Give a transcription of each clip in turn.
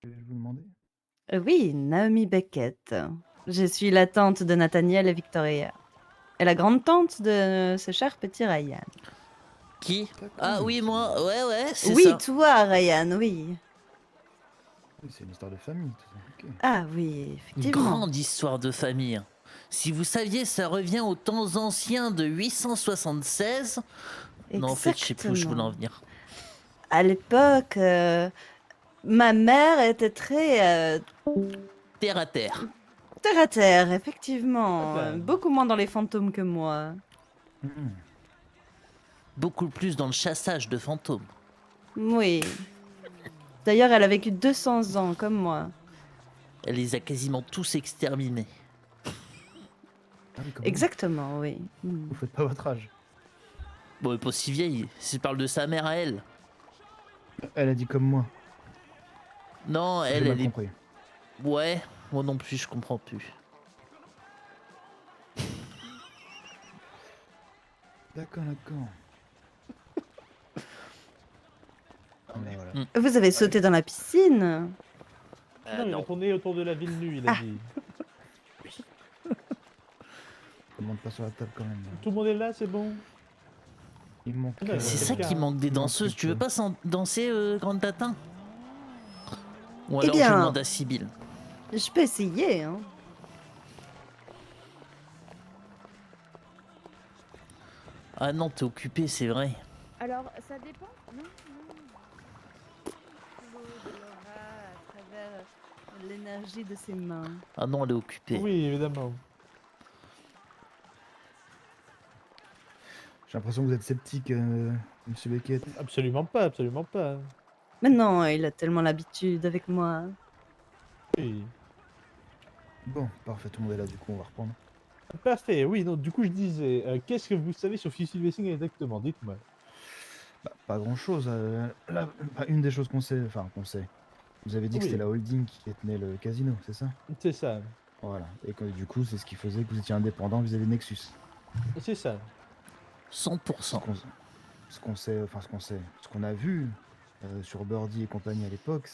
Je vais vous demander. Oui, Naomi Beckett. Je suis la tante de Nathaniel et Victoria. Et la grande-tante de ce cher petit Ryan. Qui? D'accord, Ah oui, c'est- moi, ouais, c'est Oui, ça. toi, Ryan, oui. Oui, c'est une histoire de famille, tout ça. Ok. Ah oui, Une effectivement. grande histoire de famille. Si vous saviez, ça revient aux temps anciens de 876. Non, en fait, je sais plus où je voulais en Exactement. venir. À l'époque, ma mère était très Terre à terre. terre à terre, effectivement. Ah ben. Beaucoup moins dans les fantômes que moi. Mhm. Beaucoup plus dans le chassage de fantômes. Oui. D'ailleurs, elle a vécu 200 ans, comme moi. Elle les a quasiment tous exterminés. Ah oui, quand même. Exactement, oui. Hmm. Vous faites pas votre âge. Bon, elle est pas si vieille. Si je parle de sa mère à elle. Elle a dit comme moi. Non, J'ai elle, mal elle est... compris. Ouais, moi non plus, je comprends plus. D'accord. Mais voilà. Vous avez sauté dans la piscine? Non, il a tourné autour de la ville nue, il a dit. Ça monte pas sur la table quand même. Tout le monde est là, c'est bon? Il manque. Ah, C'est ça quelqu'un, qui hein. manque des il manque danseuses. Tu veux quelqu'un. pas danser, Grande Tatin? Ou Eh alors je bien- demande à Sibylle. Je peux essayer, hein. Ah non, t'es occupé, c'est vrai. Alors, ça dépend. Non. L'eau de Laura à travers l'énergie de ses mains. Ah non, elle est occupée. Oui, évidemment. J'ai l'impression que vous êtes sceptique, monsieur Beckett. Absolument pas, absolument pas. Mais non, il a tellement l'habitude avec moi. Oui. Bon, parfait, tout le monde est là, du coup, on va reprendre. Parfait, oui, donc du coup je disais, qu'est-ce que vous savez sur Fifi Racing exactement? Dites-moi. Bah, pas grand chose. Une des choses qu'on sait, vous avez dit que Oui. c'était la holding qui tenait le casino, c'est ça? C'est ça, Voilà. Et que du coup, c'est ce qui faisait que vous étiez indépendant vis-à-vis de Nexus. c'est ça. 100%. Ce qu'on a vu sur Birdie et compagnie à l'époque,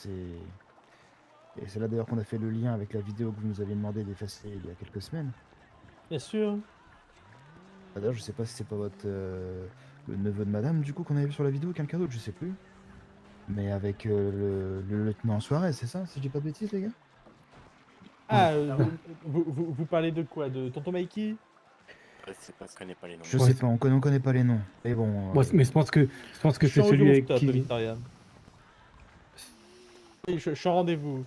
et c'est là d'ailleurs qu'on a fait le lien avec la vidéo que vous nous aviez demandé d'effacer il y a quelques semaines. Bien sûr. D'ailleurs, je sais pas si c'est pas le neveu de madame, du coup, qu'on avait vu sur la vidéo, quelqu'un d'autre, je sais plus. Mais avec le lieutenant Suarez, c'est ça, si je dis pas de bêtises, les gars? Ah, vous parlez de quoi? De Tonton Mikey? Je connais pas les noms. Je Ouais, sais pas, on connaît pas les noms. Mais bon. Moi, mais je pense que Je c'est suis en haut du celui avec rooftop, qui. Victoria. Oui, je suis en rendez-vous.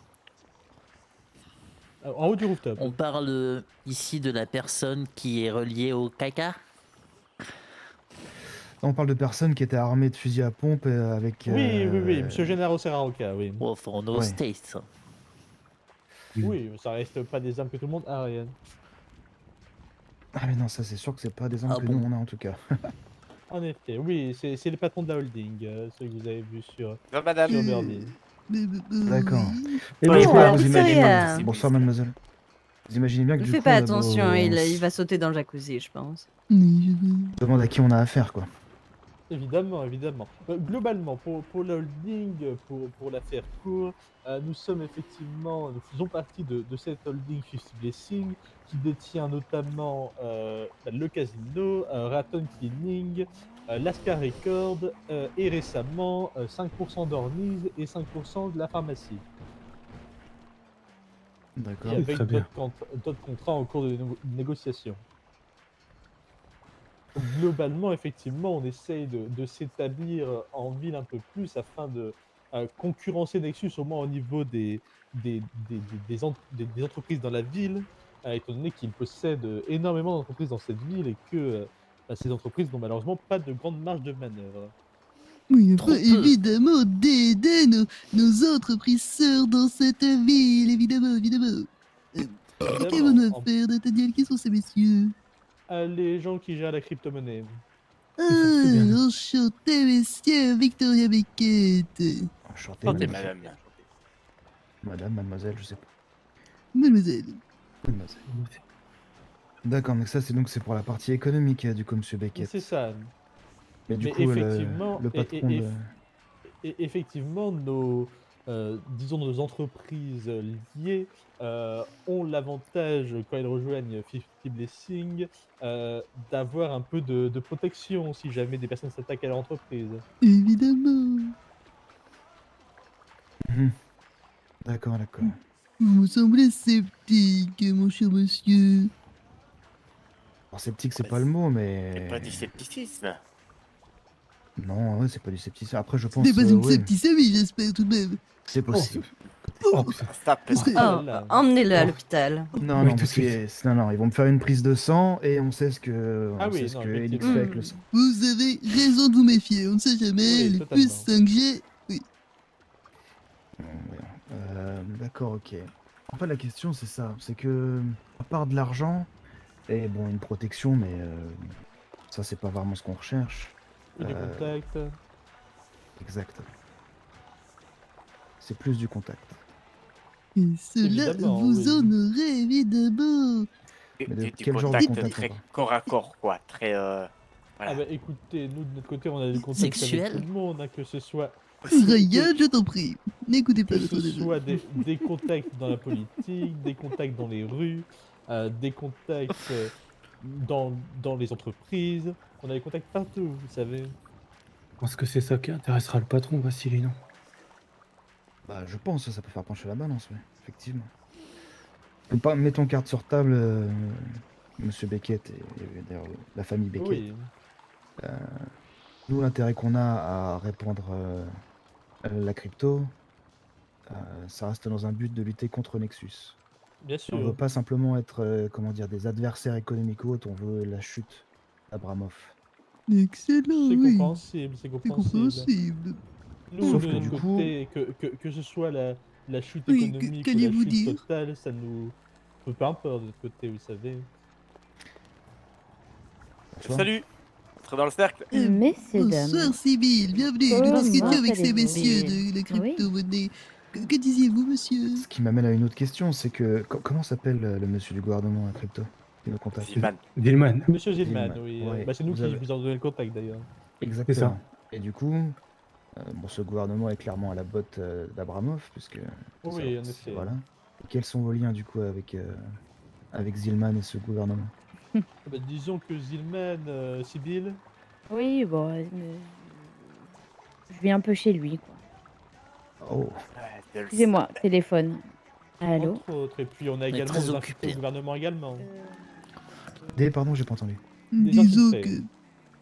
En haut du rooftop. On parle ici de la personne qui est reliée au caca. On parle de personnes qui étaient armées de fusils à pompe avec. Oui, monsieur Gennaro Serraroca, oui. Oh, for no Ouais. States. Oui, ça reste pas des armes que tout le monde a, Ryan. Ah, mais non, ça, c'est sûr que c'est pas des armes Ah que bon. nous on a en tout cas. En effet, oui, c'est les patrons de la holding, ceux que vous avez vus sur madame. Birdie. D'accord. Et Ouais, oui, je Oh, crois alors, que vous Victoria. imaginez. Bonsoir, mademoiselle. Vous imaginez bien que Ne du fais coup. pas on a attention, beau- il va sauter dans le jacuzzi, je pense. On se demande à qui on a affaire, quoi. Évidemment, évidemment. Globalement, pour la holding, pour la faire court, nous faisons partie de cette holding 50 Blessing qui détient notamment le casino, Raton Cleaning, l'Ascar Record et récemment 5% d'Orniz et 5% de la pharmacie. D'accord. Et avec Très bien. d'autres contrats en cours de négociation. Globalement, effectivement, on essaye de s'établir en ville un peu plus afin de concurrencer Nexus au moins au niveau des entreprises dans la ville, étant donné qu'ils possèdent énormément d'entreprises dans cette ville et que ces entreprises n'ont malheureusement pas de grande marge de manœuvre. Oui, il Trop faut peu. évidemment d'aider nos entreprises sœurs dans cette ville, évidemment. Que Évidemment, vont nous faire, Nathaniel? Qui sont ces messieurs? les gens qui gèrent la crypto-monnaie. Ah, C'est bien. enchanté, messieurs, Victoria Beckett. Enchanté, Santé, mademoiselle. Madame. Madame, mademoiselle, je sais pas. Mademoiselle. Mademoiselle. D'accord, mais ça, c'est pour la partie économique, du coup, monsieur Beckett. C'est ça. Mais du Mais coup, effectivement, le patron de... effectivement, disons nos entreprises liées ont l'avantage, quand elles rejoignent 50 Blessing, d'avoir un peu de protection si jamais des personnes s'attaquent à leur entreprise. Évidemment. Mhm. D'accord, d'accord. Vous me semblez sceptique, mon cher monsieur. Alors, sceptique, c'est Bah, pas le mot, C'est pas du mais... scepticisme. Non, ouais, c'est pas du scepticisme. Après, je Ce n'est pense, pas une oui, septicémie, j'espère tout de même. c'est Oh, possible. oh putain. Ça peut C'est- Ah là Oh, là. emmenez-le à Oh. l'hôpital. Non, Oui, non, tout de parce que non, non, ils vont me faire une prise de sang et on sait ce que, Ah on sait oui, ce non, que Elix effectivement. fait avec le sang. Vous avez raison de vous méfier, on ne sait jamais, Oui, les totalement. puces 5G, oui. Voyons. D'accord, ok. En fait, la question, c'est ça. C'est que, à part de l'argent, et bon, une protection, mais ça, c'est pas vraiment ce qu'on recherche. Et des Euh, contacts. exact. C'est plus du contact. Et cela Évidemment, vous oui. honorerait évidemment. Mais de Du quel genre de contact contact on très parle? corps à corps, quoi. Très. Ah Voilà. bah écoutez, nous de notre côté, on a des contacts avec Sexuel? tout le monde, hein, que ce soit Ryan, je t'en prie, n'écoutez pas que votre ce neveu. soit des contacts dans la politique, des contacts dans les rues, des contacts dans les entreprises. On a des contacts partout, vous savez. Je pense que c'est ça qui intéressera le patron, Vassili, non? Bah, je pense que ça peut faire pencher la balance, oui, effectivement. Mettons carte sur table, Monsieur Beckett et d'ailleurs la famille Beckett. Oui, Nous, l'intérêt qu'on a à répandre la crypto, ça reste dans un but de lutter contre Nexus. bien On ne veut sûr. pas simplement être, comment dire, des adversaires économiques ou autres, on veut la chute d'Abramov. Excellent, C'est oui, compréhensible, c'est c'est compréhensible. compréhensible. Nous, Sauf de que notre du coup- côté, que ce soit la chute Oui, économique ou la qu'alliez-vous chute dire? totale, ça nous fait pas peur de notre côté, vous savez. Bonsoir. Salut! Entrez dans le cercle. Messieurs, Bonsoir, dames. Sibyl, bienvenue. Nous Comment discutions avec ces allez-vous? messieurs Oui. de la crypto-monnaie. Que disiez-vous, monsieur? Ce qui m'amène à une autre question, c'est que comment s'appelle le monsieur du gouvernement à crypto qui nous contacte? Zilman. Dillman. Monsieur Zilman, Zilman, oui. ouais, Bah, c'est nous vous qui avez- vous en donnons le contact d'ailleurs. Exactement. Et du coup, bon, ce gouvernement est clairement à la botte d'Abramov, puisque Oui, en effet. voilà. Et quels sont vos liens du coup avec Zilman et ce gouvernement? Bah, disons que Zilman, Sibyl, Oui, bon, je viens un peu chez lui, quoi. Oh, Excusez-moi, téléphone. Allô? entre autres, et puis on a est également très des occupé. infiltrés au gouvernement également. pardon, j'ai pas entendu. Disons infiltrés.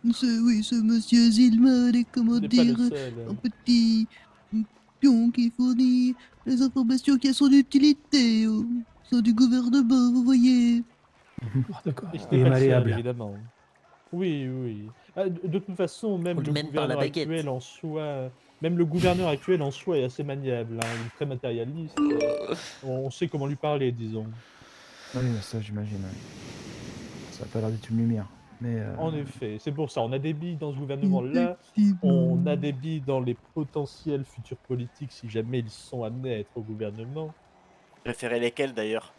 que ce monsieur Zilman est, comment Il n'est pas le dire, seul. un petit pion qui fournit les informations qui a son utilité au sein du gouvernement, vous voyez. Oh, d'accord. Et ce Il n'est est pas le seul, malléable. évidemment. Oui, oui. Ah, de toute façon, même On le le mène par la gouverneur baguette. actuel en soi, même le gouverneur actuel en soi est assez maniable, hein. Il est très matérialiste. On sait comment lui parler, disons. Oui, ça j'imagine. Ouais. Ça a pas l'air d'être une lumière. Mais En effet, c'est pour ça. On a des billes dans ce gouvernement-là. Effectivement. On a des billes dans les potentiels futurs politiques si jamais ils sont amenés à être au gouvernement. Préférez lesquels d'ailleurs?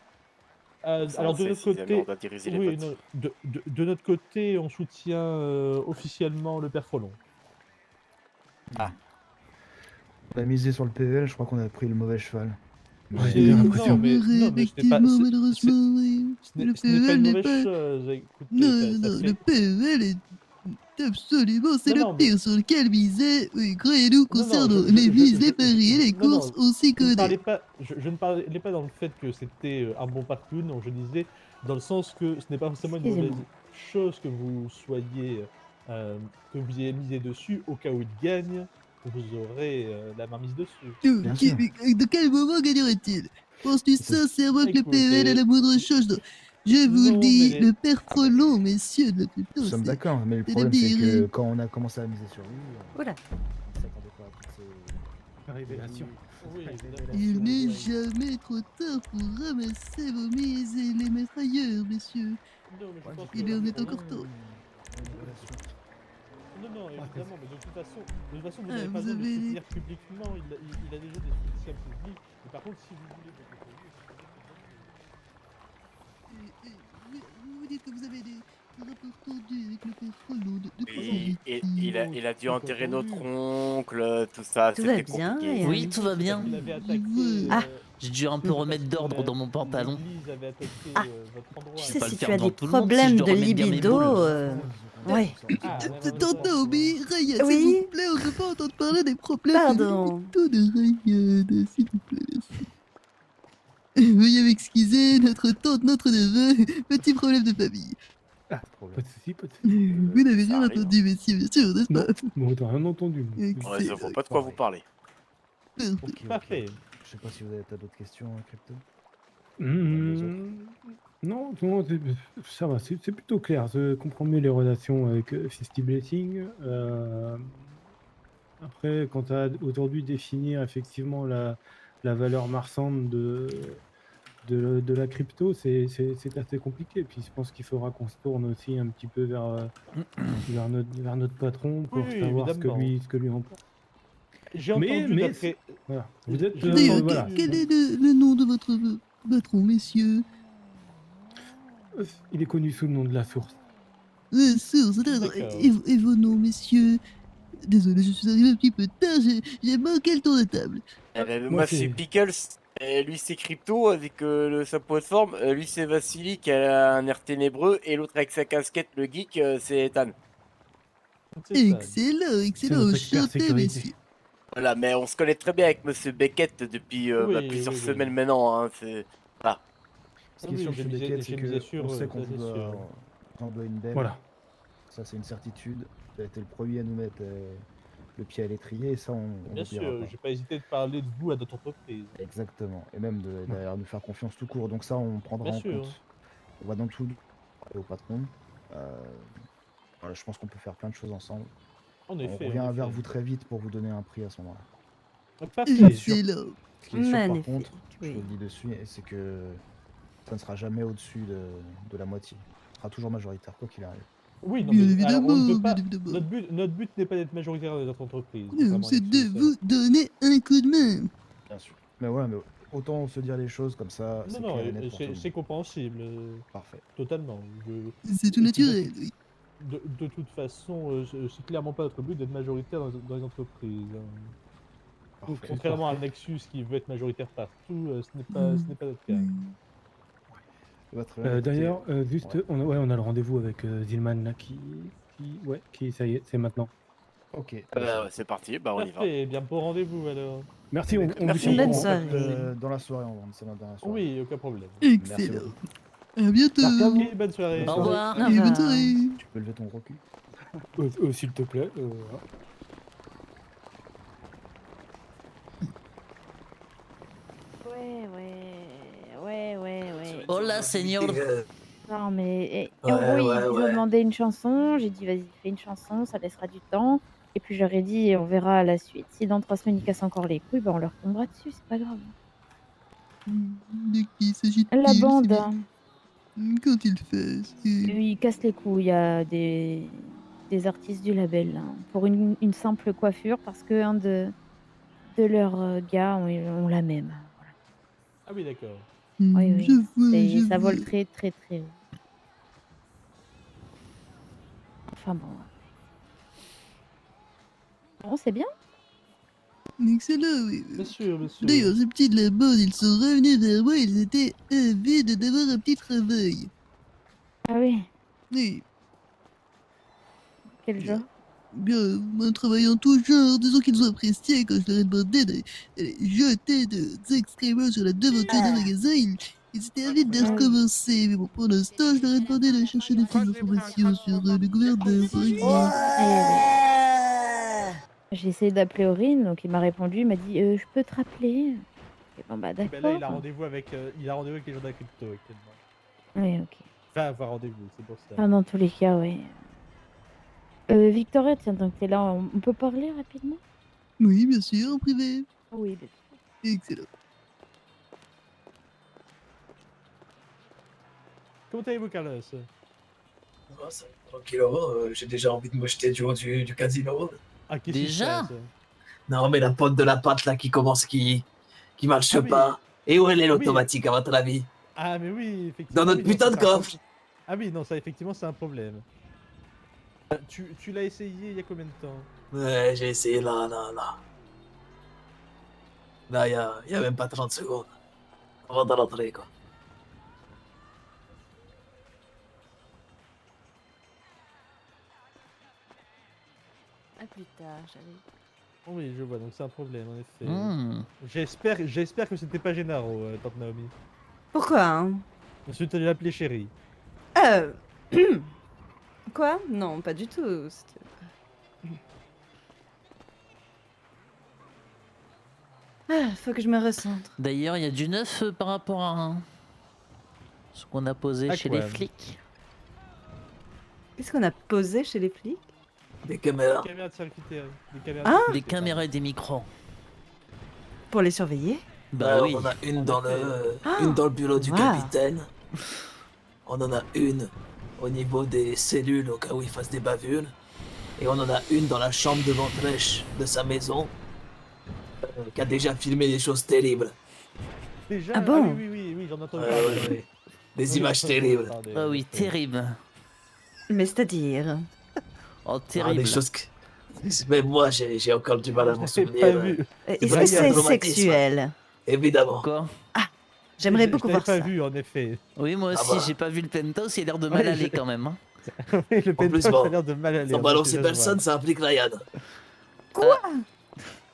Ça, Alors on de sait notre si jamais côté, on doit diriger les oui, votes. de notre côté, on soutient officiellement le père Frelon. on a misé sur le PEL, je crois qu'on a pris le mauvais cheval. Ouais, Mais- j'ai bien l'impression. non, mais ce n'est pas, effectivement, c'est- malheureusement, oui. ce n'est Le ce n'est pas PEL une n'est mauvaise pas... chose. Écoutez, Non, ça non, fait- le PEL est absolument... C'est Non, le non, mais- pire sur lequel miser. Oui, croyez-nous, Non, non, concernant je- les je- mises, je- les paris et les non, non, courses, on s'y Je ne connaît. parlais pas, je ne parlais pas dans le fait que c'était un bon parcours, non, je disais dans le sens que ce n'est pas forcément une mauvaise Excusez-moi. chose que vous soyez, que vous ayez misé dessus, au cas où il gagne, vous aurez la main mise dessus. Bien sûr. De quel moment gagnerait-il? Penses-tu C'est- sincèrement que le Écoutez, PEL a la moindre chose Je vous le non, dis, mais- le père Frelon, messieurs de la crypto, Nous sommes c'est... d'accord, mais le c'est problème c'est que dire- quand on a commencé à miser sur lui, Oula. on s'attendait pas à toutes ces... Révélation. Oui, évidemment. Il n'est jamais trop tard pour ramasser vos mises et les mettre ailleurs, messieurs. Non, mais je pense Il que- en est encore temps. Non, évidemment, mais de toute façon, vous Ah, n'avez pas vous besoin de le avez- soutenir publiquement, il a déjà des soutiens publics, mais par contre, si vous voulez de côté, Vous dites que vous avez des rapport tendu avec le père Frollo de Et proximité. il a dû enterrer notre oncle, tout ça, Tout va c'était bien, compliqué. et Oui, tout va bien. Il avait attaqué. Ah. J'ai dû un peu remettre d'ordre dans mon pantalon. L'église avait attaqué Ah. votre endroit. Tu vais sais, pas si le tu faire as devant des tout le monde si je problèmes dois de remettre bien mes libido, boules. ouais. Tonton, mais Ryan, Oui. s'il vous plaît, on ne peut pas entendre parler des problèmes Pardon. de Ryan, s'il vous plaît, merci. Veuillez m'excuser, notre tante, notre neveu, petit problème de famille. Ah, pas de soucis, pas de soucis. Vous n'avez ça rien arrive. entendu, messieurs, bien sûr, n'est-ce Non, pas? bon, t'as rien entendu. non. Excellent. Ouais, ça vaut pas de quoi vous parler. Parfait. Ok, Parfait. Je sais pas si vous avez d'autres questions, Crypto. Non, non, ça va, c'est plutôt clair. Je comprends mieux les relations avec Fisty Blessing. Après, quant à aujourd'hui définir effectivement la valeur marchande de la crypto, c'est assez compliqué. Puis je pense qu'il faudra qu'on se tourne aussi un petit peu vers notre patron pour Oui, savoir ce évidemment. que lui en pense. J'ai Mais- entendu mais d'après. Voilà. Vous êtes. D'ailleurs, voilà. quel est le nom de votre patron, messieurs? Il est connu sous le nom de la source. Source, intéressant. D'accord. Et vos noms, messieurs? Désolé, je suis arrivé un petit peu tard, j'ai manqué le tour de table. Moi, c'est- c'est Pickles. Lui, c'est Crypto avec sa peau de forme. Lui, c'est Vassili qui a un air ténébreux. Et l'autre avec sa casquette, le geek, c'est Ethan. C'est ça. Excellent, C'est excellent, notre expert enchanté, sécurité. messieurs. Voilà, mais on se connaît très bien avec Monsieur Beckett depuis Oui, plusieurs oui. semaines maintenant. Hein, c'est... Voilà. Ce qui est sûr, j'ai chez misé- Beckett, j'ai c'est misé sur qu'on eux, sait qu'on ça, c'est vous sûr. en doit une belle. Voilà. Ça, c'est une certitude. Tu as été le premier à nous mettre le pied à l'étrier, et ça, on Bien l'oubliera sûr, pas. j'ai pas hésité de parler de vous à notre entreprise. Exactement. Et même d'ailleurs nous faire confiance tout court. Donc ça, on prendra Bien en sûr. compte. On va dans tout au patron. Voilà, je pense qu'on peut faire plein de choses ensemble. En On effet. revient en vers effet. vous très vite pour vous donner un prix à ce moment-là. Parfait. Excellent. Ce qui est sûr, par Magnifique, contre, je oui. vous le dis dessus, c'est que ça ne sera jamais au-dessus de la moitié. Ce sera toujours majoritaire, quoi qu'il arrive. Oui, non, Bien mais alors, on ne évidemment, peut pas. bien évidemment. Notre but n'est pas d'être majoritaire dans notre entreprise. Non, contrairement à c'est Alexis, de ça. vous donner un coup de main. Bien sûr. Mais voilà, mais autant se dire les choses comme ça, c'est Non, clair et net pour tout le c'est monde. compréhensible. Parfait. Totalement. C'est tout Et puis, naturel, oui. De toute façon, c'est clairement pas notre but d'être majoritaire dans les entreprises. Hein. Parfait. Contrairement à Nexus qui veut être majoritaire partout, ce n'est pas notre cas. Bah, très bien, écoutez, D'ailleurs, juste, ouais. on a le rendez-vous avec Zilman là qui, ça y est, c'est maintenant. Ok. C'est parti, bah on y va. Parfait, bien bon rendez-vous alors. Merci, on vous Merci. tient au Bonne courant. soirée. Dans la soirée, on va c'est dans la soirée. Oui, aucun problème. Merci Excellent. beaucoup. À bientôt. Ok, bonne soirée. Au revoir. Au Et bonne revoir. soirée. Tu peux lever ton gros cul. S'il te plaît. Voilà. Ouais. Hola, señor. Non, mais en gros, ils ont demandé une chanson. J'ai dit, vas-y, fais une chanson, ça laissera du temps. Et puis, j'aurais dit, on verra à la suite. Si dans 3 semaines, ils cassent encore les couilles, ben, on leur tombera dessus, c'est pas grave. De qui s'agit-il? La c'est bande, bien. hein. Quand il fait, Ils cassent les couilles à des artistes du label, hein, pour une simple coiffure, parce que un de leurs gars ont la même. Voilà. Ah oui, d'accord. Oui. Je vois, Ça je vole vois. très, très, très haut. Enfin bon. Bon, c'est bien. Excellent, oui. Bien sûr, bien sûr. D'ailleurs, ces petits de la bande, ils sont revenus vers moi, ils étaient avides d'avoir un petit travail. Ah oui, Oui, quel genre? bien, un travail en tout genre, disons qu'ils ont apprécié quand je leur ai demandé d'aller jeter des excréments sur la devanture du magasin, ils étaient avides de recommencer. Mais bon, pour l'instant, je leur ai demandé d'aller chercher des petites informations sur le gouverneur, par exemple. J'ai essayé d'appeler Aurine, donc il m'a répondu, il m'a dit je peux te rappeler. Et bon bah Ben là, d'accord. il a rendez-vous avec les gens de la crypto actuellement. Oui, ok. Va avoir rendez-vous, c'est pour ça. Ah, dans tous les cas, oui. Victoria, tiens, tant que t'es là, on peut parler rapidement? Oui, bien sûr, en privé. Oui, bien sûr. Excellent. Comment allez-vous, Carlos? Tranquillement, j'ai déjà envie de me jeter du haut du casino. Ah, qu'est-ce qui se Déjà? passe? Non, mais la pote de la pâte là qui commence, qui marche Ah oui. pas. Et où elle est Oui. l'automatique à votre avis? Ah, mais oui, effectivement. Dans notre oui, putain de ça, c'est un coffre. Ah oui, non, ça effectivement c'est un problème. Tu l'as essayé il y a combien de temps? Ouais, j'ai essayé là. Là, y a même pas 30 secondes. Avant de rentrer, quoi. À plus tard, j'avais. Oh oui, je vois, donc c'est un problème en effet. Hmm. J'espère que c'était pas Gennaro, tante Naomi. Pourquoi hein? Ensuite, tu l'appeler chérie. Euh... Quoi? Non, pas du tout. Ah, faut que je me recentre. D'ailleurs, il y a du neuf par rapport à ce qu'on a posé À chez quoi? les flics. Qu'est-ce qu'on a posé chez les flics? Des caméras. Des caméras de circuiterie. Des caméras Ah de Des sécurité, caméras et des micros. Pour les surveiller? Bah oui. On en a une dans Ah. une dans le bureau du Wow. capitaine. On en a une au niveau des cellules au cas où il fasse des bavures. Et on en a une dans la chambre de ventrèche de sa maison. Qui a déjà filmé des choses terribles. Déjà, Ah bon? Oui, j'en ai entendu Ouais, parler. ouais. Des Oui, images j'en ai entendu terribles. parler, Ah en oui, effet. terrible. Mais c'est-à-dire? Oh, Ah, terrible. des choses que... Même moi, j'ai encore du mal à m'en J'avais souvenir. pas vu. Est-ce vrai que qu'il y a un c'est traumatisme. sexuel? Évidemment. Quoi? J'aimerais Je beaucoup l'avais voir pas ça. vu en effet. Oui, moi Ah aussi, bah. j'ai pas vu le penthouse, il a l'air de mal Ouais, aller je- quand même. Hein. Oui, le En plus, penthouse bon, a l'air de mal aller. Sans en balancer effet, ça se personne, voit. ça implique Ryan.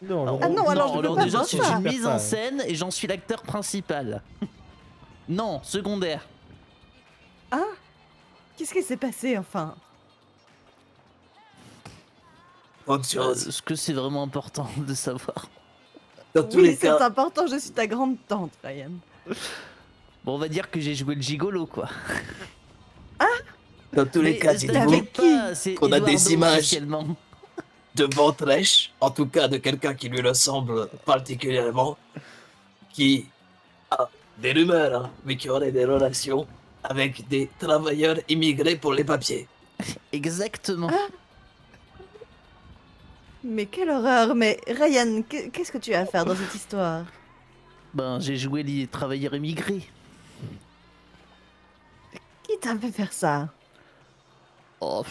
Non, Ah non, alors je peux pas déjà, voir c'est ça. une mise J'espère en pas. scène et j'en suis l'acteur principal. Non, secondaire. Ah? Qu'est-ce qui s'est passé enfin? Autre chose. Est-ce que c'est vraiment important de savoir? Dans tous Oui, les c'est cas, important, je suis ta grande tante, Ryan. Bon, on va dire que j'ai joué le gigolo, quoi. dans tous les Mais cas, t'inquiète dites-vous avec qui pas, c'est qu'on a des Eduardo images officiellement. de ventrèche, en tout cas de quelqu'un qui lui ressemble particulièrement, qui a des rumeurs, hein, mais qui aurait des relations avec des travailleurs immigrés pour les papiers. Exactement. Mais quelle horreur! Mais Ryan, qu'est-ce que tu as à faire dans cette histoire? Ben, j'ai joué les travailleurs immigrés. Qui t'a fait faire ça? Oh,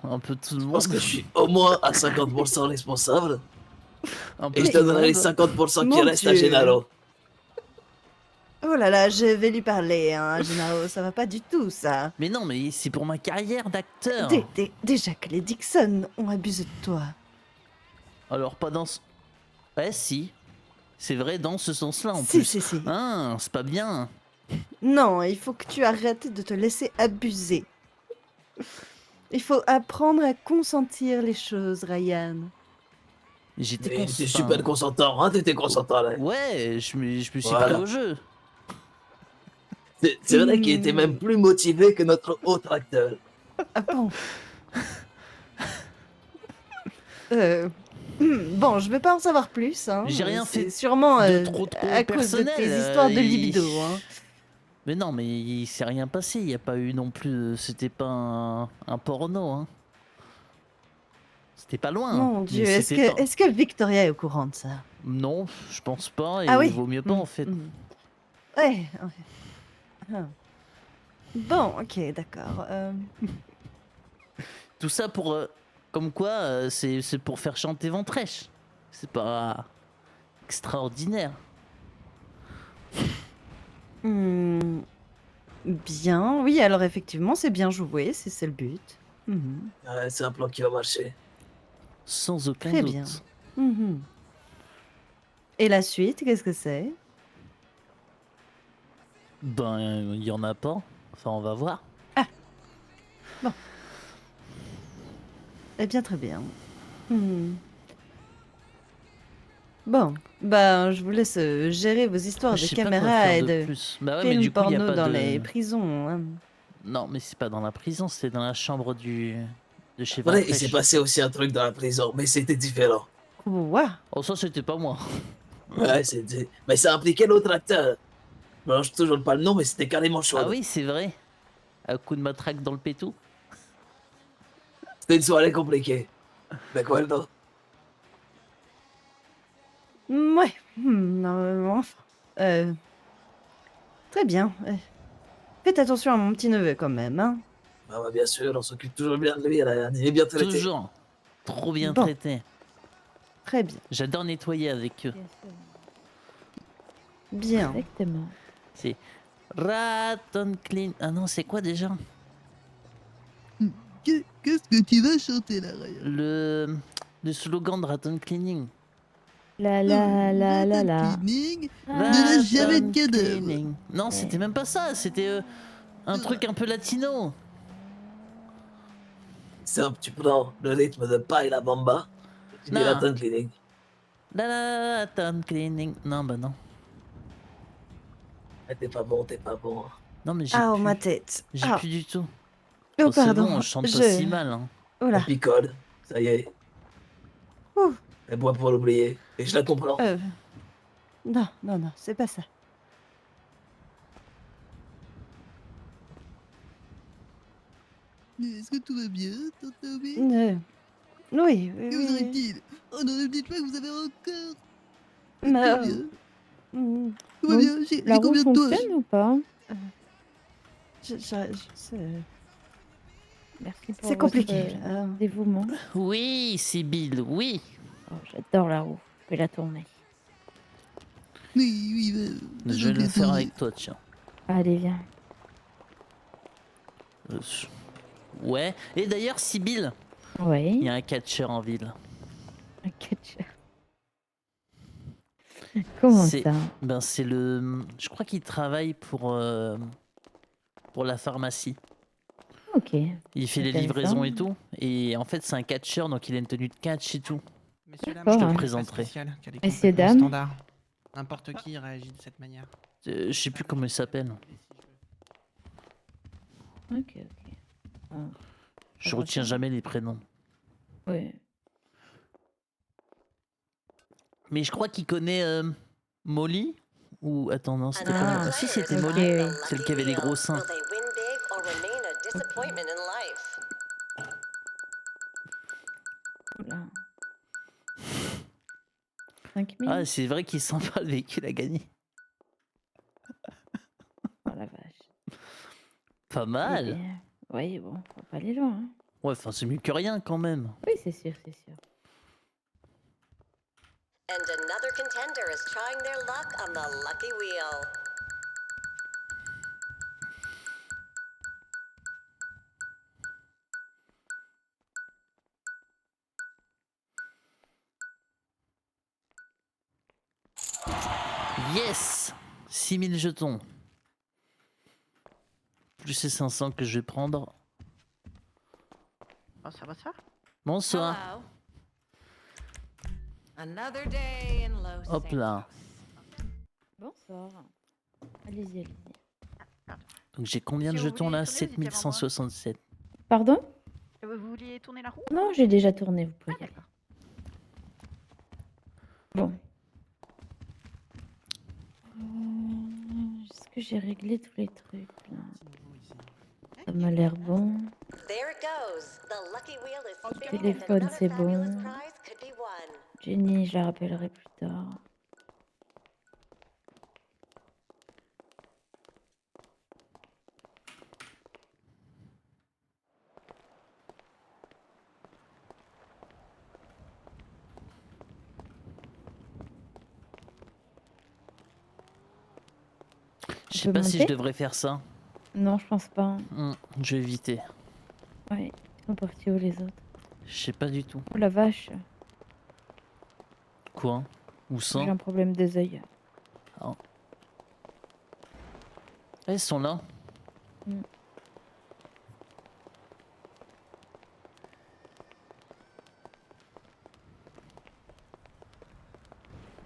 un peu tout le Je monde. pense que je suis au moins à 50% responsable, Un peu et je tout le donnerai les monde. 50% qui Mon restent à Dieu. Gennaro. Oh là là, je vais lui parler, hein, Gennaro, ça va pas du tout, ça. Mais non, mais c'est pour ma carrière d'acteur. Déjà que les Dixon ont abusé de toi. Alors, pas dans ce... Ouais, si. C'est vrai dans ce sens-là, en Si, plus. si, si. Ah, c'est pas bien. Non, il faut que tu arrêtes de te laisser abuser. Il faut apprendre à consentir les choses, Ryan. J'étais Mais t'es enfin, super consentant, hein, t'étais consentant là. Ouais, je me suis Voilà. pris au jeu. C'est vrai qu'il était même plus motivé que notre autre acteur. Ah bon? Bon, je vais pas en savoir plus. Hein. J'ai rien C'est fait sûrement de trop à cause de personnel, tes histoires de il- libido. Hein. Mais non, mais il s'est rien passé. Il n'y a pas eu non plus. C'était pas un porno. Hein. C'était pas loin. Mon mais Dieu, c'était pas- est-ce que Victoria est au courant de ça? Non, je pense pas. Et Ah oui? il vaut mieux pas en fait. Ouais. Ah. Bon, ok, d'accord. Tout ça pour. Comme quoi, c'est pour faire chanter Ventrèche. C'est pas extraordinaire. Bien, oui, alors effectivement, c'est bien joué, c'est le but. Mhm. Ouais, c'est un plan qui va marcher. Sans aucun Très doute. bien. Mhm. Et la suite, qu'est-ce que c'est? Ben, il y en a pas. Enfin, on va voir. Eh bien, très bien. Mhm. Bon, ben, je vous laisse gérer vos histoires Je de sais pas quoi caméras faire et de de plus. Bah ouais, mais films du coup, il y a porno pas dans de. les prisons. Hein. Non, mais c'est pas dans la prison, c'est dans la chambre de chez Ouais, il Ventrèche. s'est passé aussi un truc dans la prison, mais c'était différent. Ouah. Oh, ça, c'était pas moi. Ouais, c'était... Mais ça impliquait l'autre acteur. Je mélange toujours pas le nom, mais c'était carrément chaud. Ah oui, c'est vrai. Un coup de matraque dans le pétou. C'était une soirée compliquée. Mais quoi, non? Ouais, normalement. Très bien. Faites attention à mon petit neveu quand même. Hein. Ah bah, bien sûr, on s'occupe toujours bien de lui, Ryan. Il est bien traité. Toujours. Trop bien Bon. traité. Très bien. J'adore nettoyer avec eux. Bien sûr. Bien. Exactement. C'est Raton Clean. Ah non, c'est quoi déjà? Qu'est-ce que tu vas chanter là, Ryan? Le slogan de Raton Cleaning. La la la la la. Cleaning, Ah, ne lâche jamais de Raton cadavre. Cleaning. Non, c'était même pas ça. C'était un truc un peu latino. Simple, tu prends le rythme de Pa et la Bamba, et tu dis Non. Raton Cleaning. La Raton Cleaning. Non, bah non. Ah, t'es pas bon, t'es pas bon. Non, mais j'ai Ah, plus. ma tête. J'ai Ah. plus du tout. Oh, Bon, c'est pardon. bon, je chante pas si mal. Hein. Oh On là. picole, ça y est. Ouh. Elle boit pour l'oublier, et je la comprends. Non, non, non, c'est pas ça. Est-ce que tout va bien, Tantaomi? Oui, oui, Que vous oui. arrive-t-il? Oh non, ne me dites pas que vous avez encore. Tout Mais, va bien. mm, Tout va Bon, bien. J'ai La roue combien de doigts? fonctionne ou pas? c'est Merci pour c'est compliqué. votre là. dévouement. Oui, Sibylle, oui. Oh, j'adore la roue. Je vais la tourner. Oui, oui, Je vais le faire avec toi, tiens. Allez, viens. Ouais. Et d'ailleurs, Sibylle, il Oui. y a un catcheur en ville. Un catcher. Comment C'est- ça? Ben, c'est le. Je crois qu'il travaille pour la pharmacie. Ok. Il fait les Intéressant. livraisons et tout. Et en fait, c'est un catcheur, donc il a une tenue de catch et tout. Messieurs, dames, D'accord. Je te Hein. présenterai. spécial, qui a des Messieurs, comportements dames. standards. N'importe qui réagit de cette manière. Je sais plus comment il s'appelle. Ok, ok. Ah, Je Ça va, retiens ça va. jamais les prénoms. ouais. Mais je crois qu'il connaît Molly. Ou attends, non, c'était pas Ah, Molly. Si, c'était ok, Molly. oui. Celle qui avait les gros seins. Oula. 5000? Ah, c'est vrai qu'il sent pas le véhicule à gagner. Oh la vache. Pas Eh mal. bien, oui, bon, on va pas aller loin. Hein. Ouais, enfin, c'est mieux que rien quand même. Oui, c'est sûr, c'est sûr. And another contender is trying their luck on the lucky wheel. Yes 6000 jetons. Plus ces 500 que je vais prendre. Oh, ça va ça? Bonsoir. Hello. Another day in Los Hop là. Bonsoir. Allez-y, allez-y. Donc j'ai combien de Si vous jetons voulez là? tourner, vous étiez avant moi. 7167. Pardon? Vous vouliez tourner la roue? Non, j'ai déjà tourné, vous pouvez y aller. D'accord. Bon. Est-ce que j'ai réglé tous les trucs là? Ça m'a l'air bon. There it goes. The lucky wheel is spinning and Téléphone, another c'est fabulous bon. prize could be won. Jenny, je la rappellerai plus tard. Je On sais peut pas si je monter? devrais faire ça. Non, je pense pas. Je vais éviter. Ouais, ils sont partis où les autres? Je sais pas du tout. Oh la vache, Quoi? Où ça? j'ai un problème des yeux. Ah, ils sont là.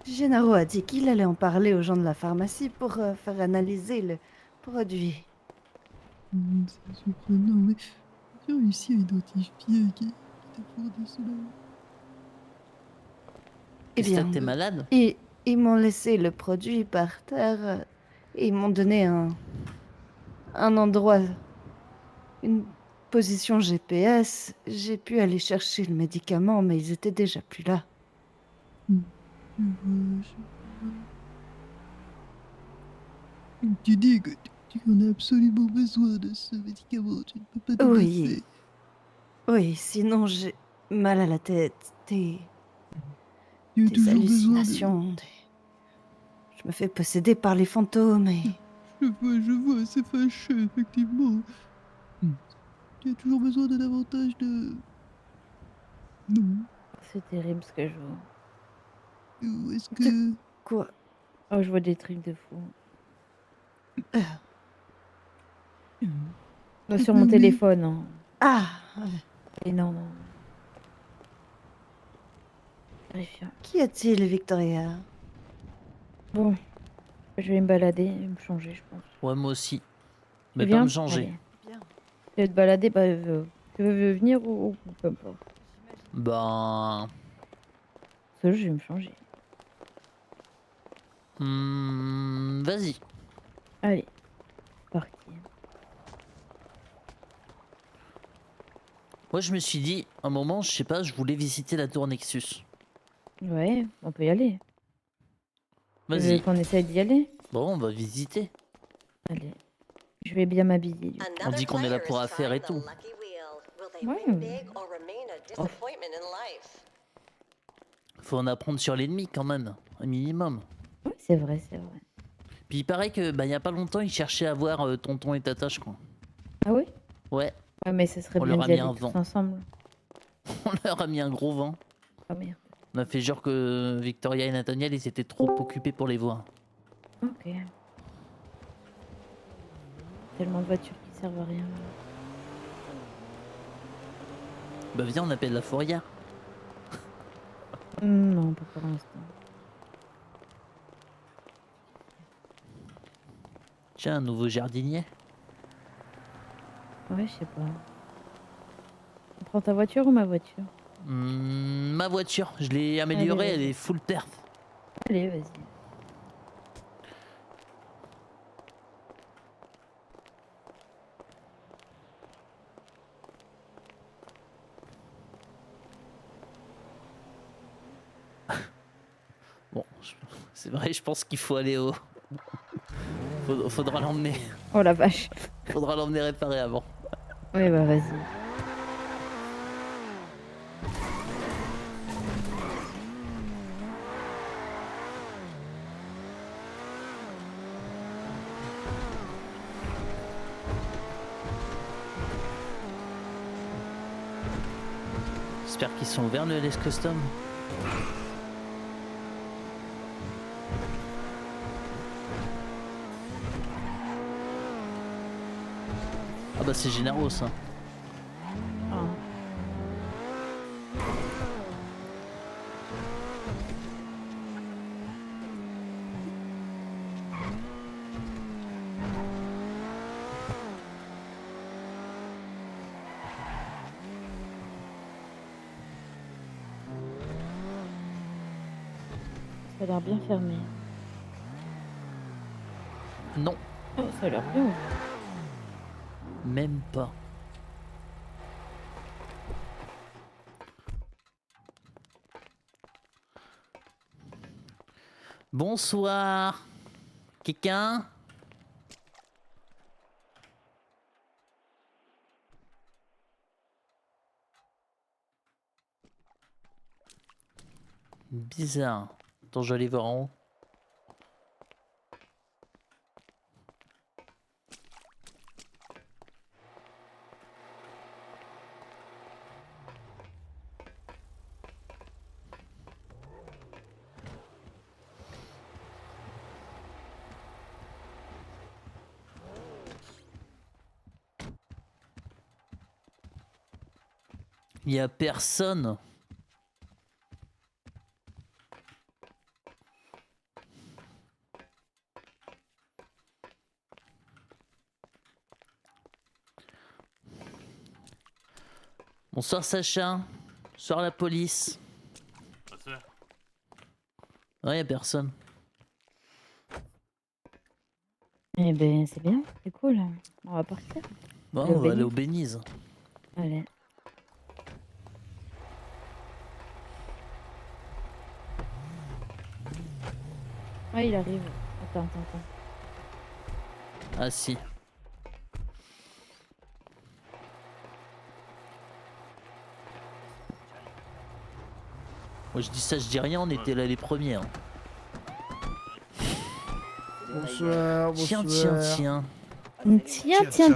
Gennaro a dit qu'il allait en parler aux gens de la pharmacie pour faire analyser le produit. C'est surprenant, mais j'ai réussi à identifier qui t'a fourni cela. Eh Qu'est-ce que bien, t'es malade? ils m'ont laissé le produit par terre et ils m'ont donné un endroit, une position GPS. J'ai pu aller chercher le médicament, mais ils étaient déjà plus là. Tu dis que Tu en as absolument besoin de ce médicament, tu ne peux pas te Oui. passer. Oui, sinon j'ai mal à la tête, Tu as des toujours besoin de... hallucinations, je me fais posséder par les fantômes et... Je vois, c'est fâcheux, effectivement. Tu as toujours besoin de davantage de... Non. C'est terrible ce que je vois. Ou est-ce que... Quoi? Oh, je vois des trucs de fou. Sur mon Oui. téléphone. Hein. Ah! Et non. Terrifiant. Qu'y a-t-il, Victoria? Bon, je vais me balader et me changer, je pense. Ouais, moi aussi. Tu Mais pas viens me changer. Allez. Tu veux te balader, bah, tu veux venir ou peu importe. Ben... Parce que je vais me changer. Vas-y. Allez, parti. Moi, je me suis dit, un moment, je sais pas, je voulais visiter la tour Nexus. Ouais, on peut y aller. Tu veux Vas-y. qu'on essaye d'y aller? Bon, on va visiter. Allez. Je vais bien m'habiller. Du coup. On dit qu'on est là pour affaire et tout. Ouais. Faut en apprendre sur l'ennemi quand même, un minimum. Oui, c'est vrai. Puis il paraît que, bah, il y a pas longtemps, ils cherchaient à voir Tonton et Tata, je crois. Ah oui? Ouais. Ouais, mais ça serait On bien leur a d'y mis aller un tous vent. ensemble. On leur a mis un gros vent. Oh merde. On a fait genre que Victoria et Nathaniel, ils étaient trop occupés pour les voir. Ok. Tellement de voitures qui servent à rien. Bah viens, on appelle la fourrière. Non, pas pour l'instant. Tiens, un nouveau jardinier. Ouais, je sais pas. On prend ta voiture ou ma voiture? Ma voiture, je l'ai améliorée, Allez, elle vas-y. est full perf. Allez, vas-y. Bon, c'est vrai, je pense qu'il faut aller au... Faudra l'emmener. Oh la vache. Faudra l'emmener réparer avant. Ouais, bah vas-y. J'espère qu'ils sont ouverts le LS Custom. Ah bah c'est généreux ça. Ah. Ça a l'air bien fermé. Non, Oh, ça a l'air bien ouvert. même pas. Bonsoir. Quelqu'un? Bizarre. Attends, je vais aller voir en haut. Il y a personne. Bonsoir Sacha. Bonsoir la police. Ouais, y a personne. Eh ben, c'est bien, c'est cool. On va partir. Bon, Allez au on va aller au Béniz. Béniz. Allez. Ah, il arrive. Attends. Ah si. Moi je dis ça, je dis rien, on était là les premiers. Hein. Bonsoir, Tiens, bonsoir. tiens.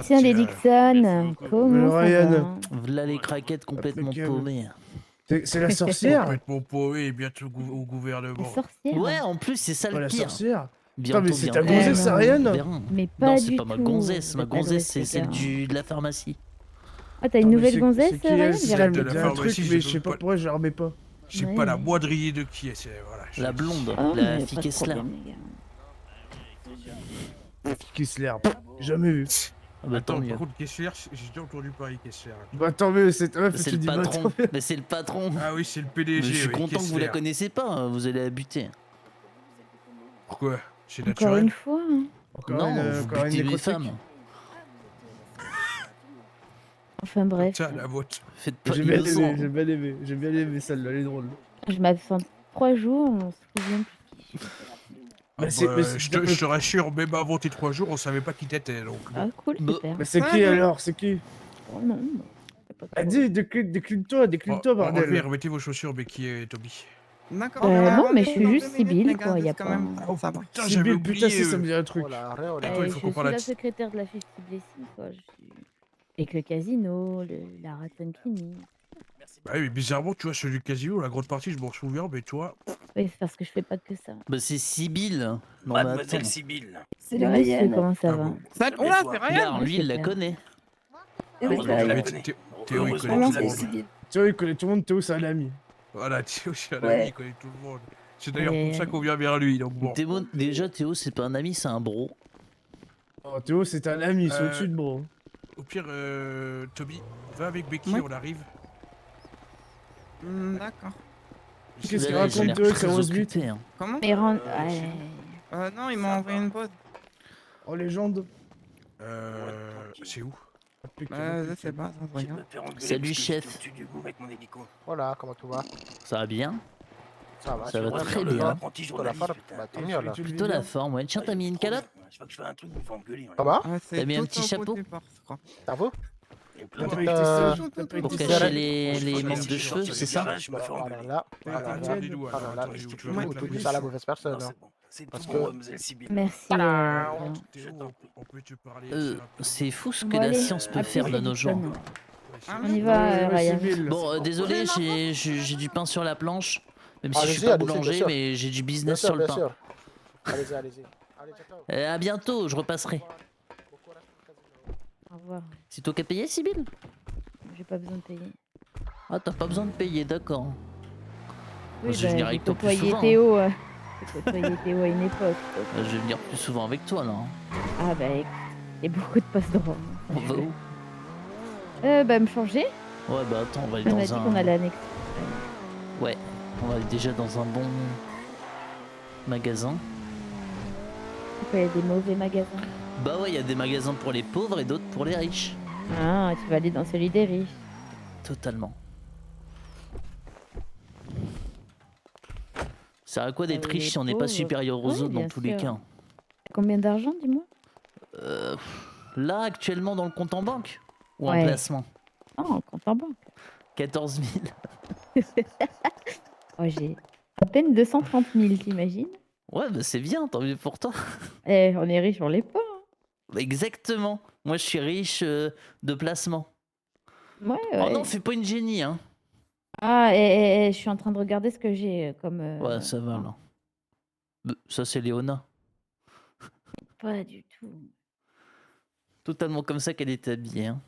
Tiens, les Dixon. Comment ça Ryan. va? Voilà les craquettes complètement Impeccable. paumées. C'est la sorcière? Complètement paumé et bientôt au La gouvernement. sorcière? Ouais, en plus c'est ça Pas le la pire. sorcière? Bientôt, mais c'est ta bientôt. gonzesse, non. Ryan? Verrons. Mais Non, pas c'est du pas ma tout. gonzesse. Ma Vous êtes gonzesse, c'est adressés, celle gars. de la pharmacie. Ah, t'as une Non, mais nouvelle c'est gonzesse, qui, Ryan? elle, J'ai c'est Celle de ramené. la Il y a un pharmacie, truc, je mais je sais donne pas pas- pourquoi je la remets pas. Je sais Ouais, pas la mais- moindre de qui est. Voilà, La blonde, Ah, la mais fille pas de Kessler. problème, les gars. Kessler, jamais vu. Ah bah tant Attends, mieux. par contre, Kessler, j'ai déjà entendu parler Kessler. Bah tant mieux, cette meuf, C'est tu le dis bah patron. tant mieux. Mais c'est le patron. Ah oui, c'est le Mais PDG. je suis oui, content que vous la Kessler. connaissez pas. Hein, vous allez la buter. Pourquoi? C'est Encore naturel. une fois. Hein. Non, vous encore une butez mes nécrotique. femmes. Enfin bref. Tiens, la vôtre. Faites pas J'ai bien l'innocent. aimé, j'ai bien aimé celle-là, elle est drôle. Je m'absente 3 jours, on se souvient plus qui je suis. Ah Mais c'est- bah, mais c'est- je te rassure, même avant tes 3 jours, on savait pas qui t'étais. Donc. Ah cool, Bah, super. Mais c'est qui alors? C'est qui? Oh non, c'est pas Ah, trop. dis, décline-toi, décline-toi, Enlevez, bordel. remettez vos chaussures, mais qui est Toby? D'accord. Non, mais je suis juste Sibylle, quoi, y a pas... Ça va. Putain, j'avais Sibylle, putain, oublié. ça me dit un truc. Attends, il je faut suis qu'on parle la de- secrétaire de la Fifty Blessing, quoi. Je suis... Avec le casino, la Ratson Clinic. Bah oui, mais bizarrement, tu vois, celui du casino, la grande partie, je m'en souviens, mais toi. Oui, c'est parce que je fais pas que ça. Bah c'est Sibylle. Non mais Mademoiselle attends. Sibylle. C'est le Monsieur, Ryan. comment ça Ah va? bon. Oh là, c'est rien. Regarde, lui il la super. connaît. Oui, je la Ryan. connais. Théo, il connaît Heureusement tout le que monde. Sibylle. Théo, il connaît tout le monde, Théo, c'est un ami. Voilà, Théo, c'est un Ouais. ami, il connaît tout le monde. C'est d'ailleurs Ouais. pour ça qu'on vient vers lui, donc bon. Déjà Théo c'est pas un ami, c'est un bro. Oh, Théo, c'est un ami, c'est Euh, au-dessus de bro. Au pire, Toby, va avec Becky, Ouais. on arrive. D'accord. Qu'est-ce qu'il Là, il a raconte, l'air Théo, très c'est 11 bits? occupé, hein. Comment? Mais rentre... Non, ils m'ont envoyé une pause. Oh, légende. C'est où? Je sais pas, ça se Je vais regarde. me faire engueuler Salut, parce que chef. j'étais au-dessus du bout avec mon hélico. Voilà, comment tout va? Ça va bien? Ça va, Ça va Ouais, très faire le bien. apprenti Plutôt la journaliste, forme. putain. Bah, tant mieux alors. Plutôt la forme, ouais. Tiens, t'as mis une calotte? Je vois que je fais un truc, vous me faites engueuler. Comment? T'as mis un petit chapeau? Ça va? Et plein T'as de- pas été sage, t'as pas Pour été cacher sage. les manques de cheveux, c'est ça? Je me fais engueuler. Alors là, Attends, les doigts, alors là, attendez, je tu ne vas vous mettre la dis ça à la mauvaise personne. Non, hein. c'est bon. C'est Parce tout que- bon, mademoiselle Sibylle. Merci. Théo, on peut te parler. C'est fou ce que Bon, la allez, science peut faire de nos jours. On y va, Ouais, Ryan. Sibylle. Bon, désolé, j'ai du pain sur la planche. Même si je suis Allez-y, pas allez-y, bien boulanger, sûr. mais j'ai du Bien business sûr, sur le bien pain. sûr. Allez-y, allez-y. Allez, ciao, ciao. À bientôt, je repasserai. Au revoir. C'est toi qui as payé, Sibylle? J'ai pas besoin de payer. Ah, t'as pas besoin de payer, d'accord. Oui, je vais venir j'ai avec toi plus côtoyé souvent. Théo. J'ai côtoyé Théo à une époque. Je vais venir plus souvent avec toi, là. Ah bah écoute, et beaucoup de passe-droits. On va où? Bah me changer. Ouais, bah attends, on va aller On a dit dans qu'on un... allait annexer. Ouais, on va aller déjà dans un bon magasin. Pourquoi il y a des mauvais magasins? Bah ouais, il y a des magasins pour les pauvres et d'autres pour les riches. Ah, tu vas aller dans celui des riches. Totalement. Ça a à quoi d'être Ah oui, riche les si on n'est pas pauvres. supérieur aux Oui, autres dans bien tous les sûr. cas? Combien d'argent, dis-moi? Là, actuellement, dans le compte en banque? Ou en Ouais. placement? Ah, en compte en banque. 14 000. Oh, j'ai à peine 230 000, t'imagines? Ouais, bah c'est bien, tant mieux pour toi. Eh, on est riche, on l'est pas. Exactement. Moi, je suis riche de placement. Ouais, Oh ouais. non, fais pas une génie, hein. Ah, je suis en train de regarder ce que j'ai comme... Ouais, ça va, là. Ça, c'est Léona. Pas du tout. Totalement comme ça qu'elle est habillée, hein.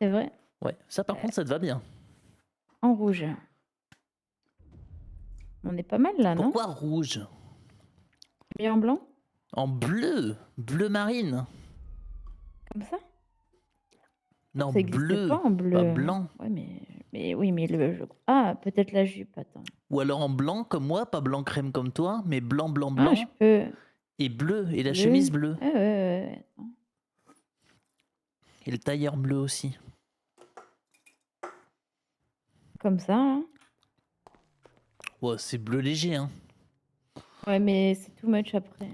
C'est vrai? Ouais, ça par contre, ça te va bien. En rouge. On est pas mal là, non? Pourquoi rouge? Et en blanc? En bleu? Bleu marine? Comme ça? Non, Ça existe bleu, pas en bleu. pas blanc. Ouais, mais oui, mais Ah, peut-être la jupe, attends. Ou alors en blanc comme moi, pas blanc crème comme toi, mais blanc, blanc, Ah, blanc. je peux... Et bleu, et la Bleu. chemise bleue. Ouais. Attends. Et le tailleur bleu aussi. Comme ça, hein? Ouais, c'est bleu léger, hein. Ouais, mais c'est too much après.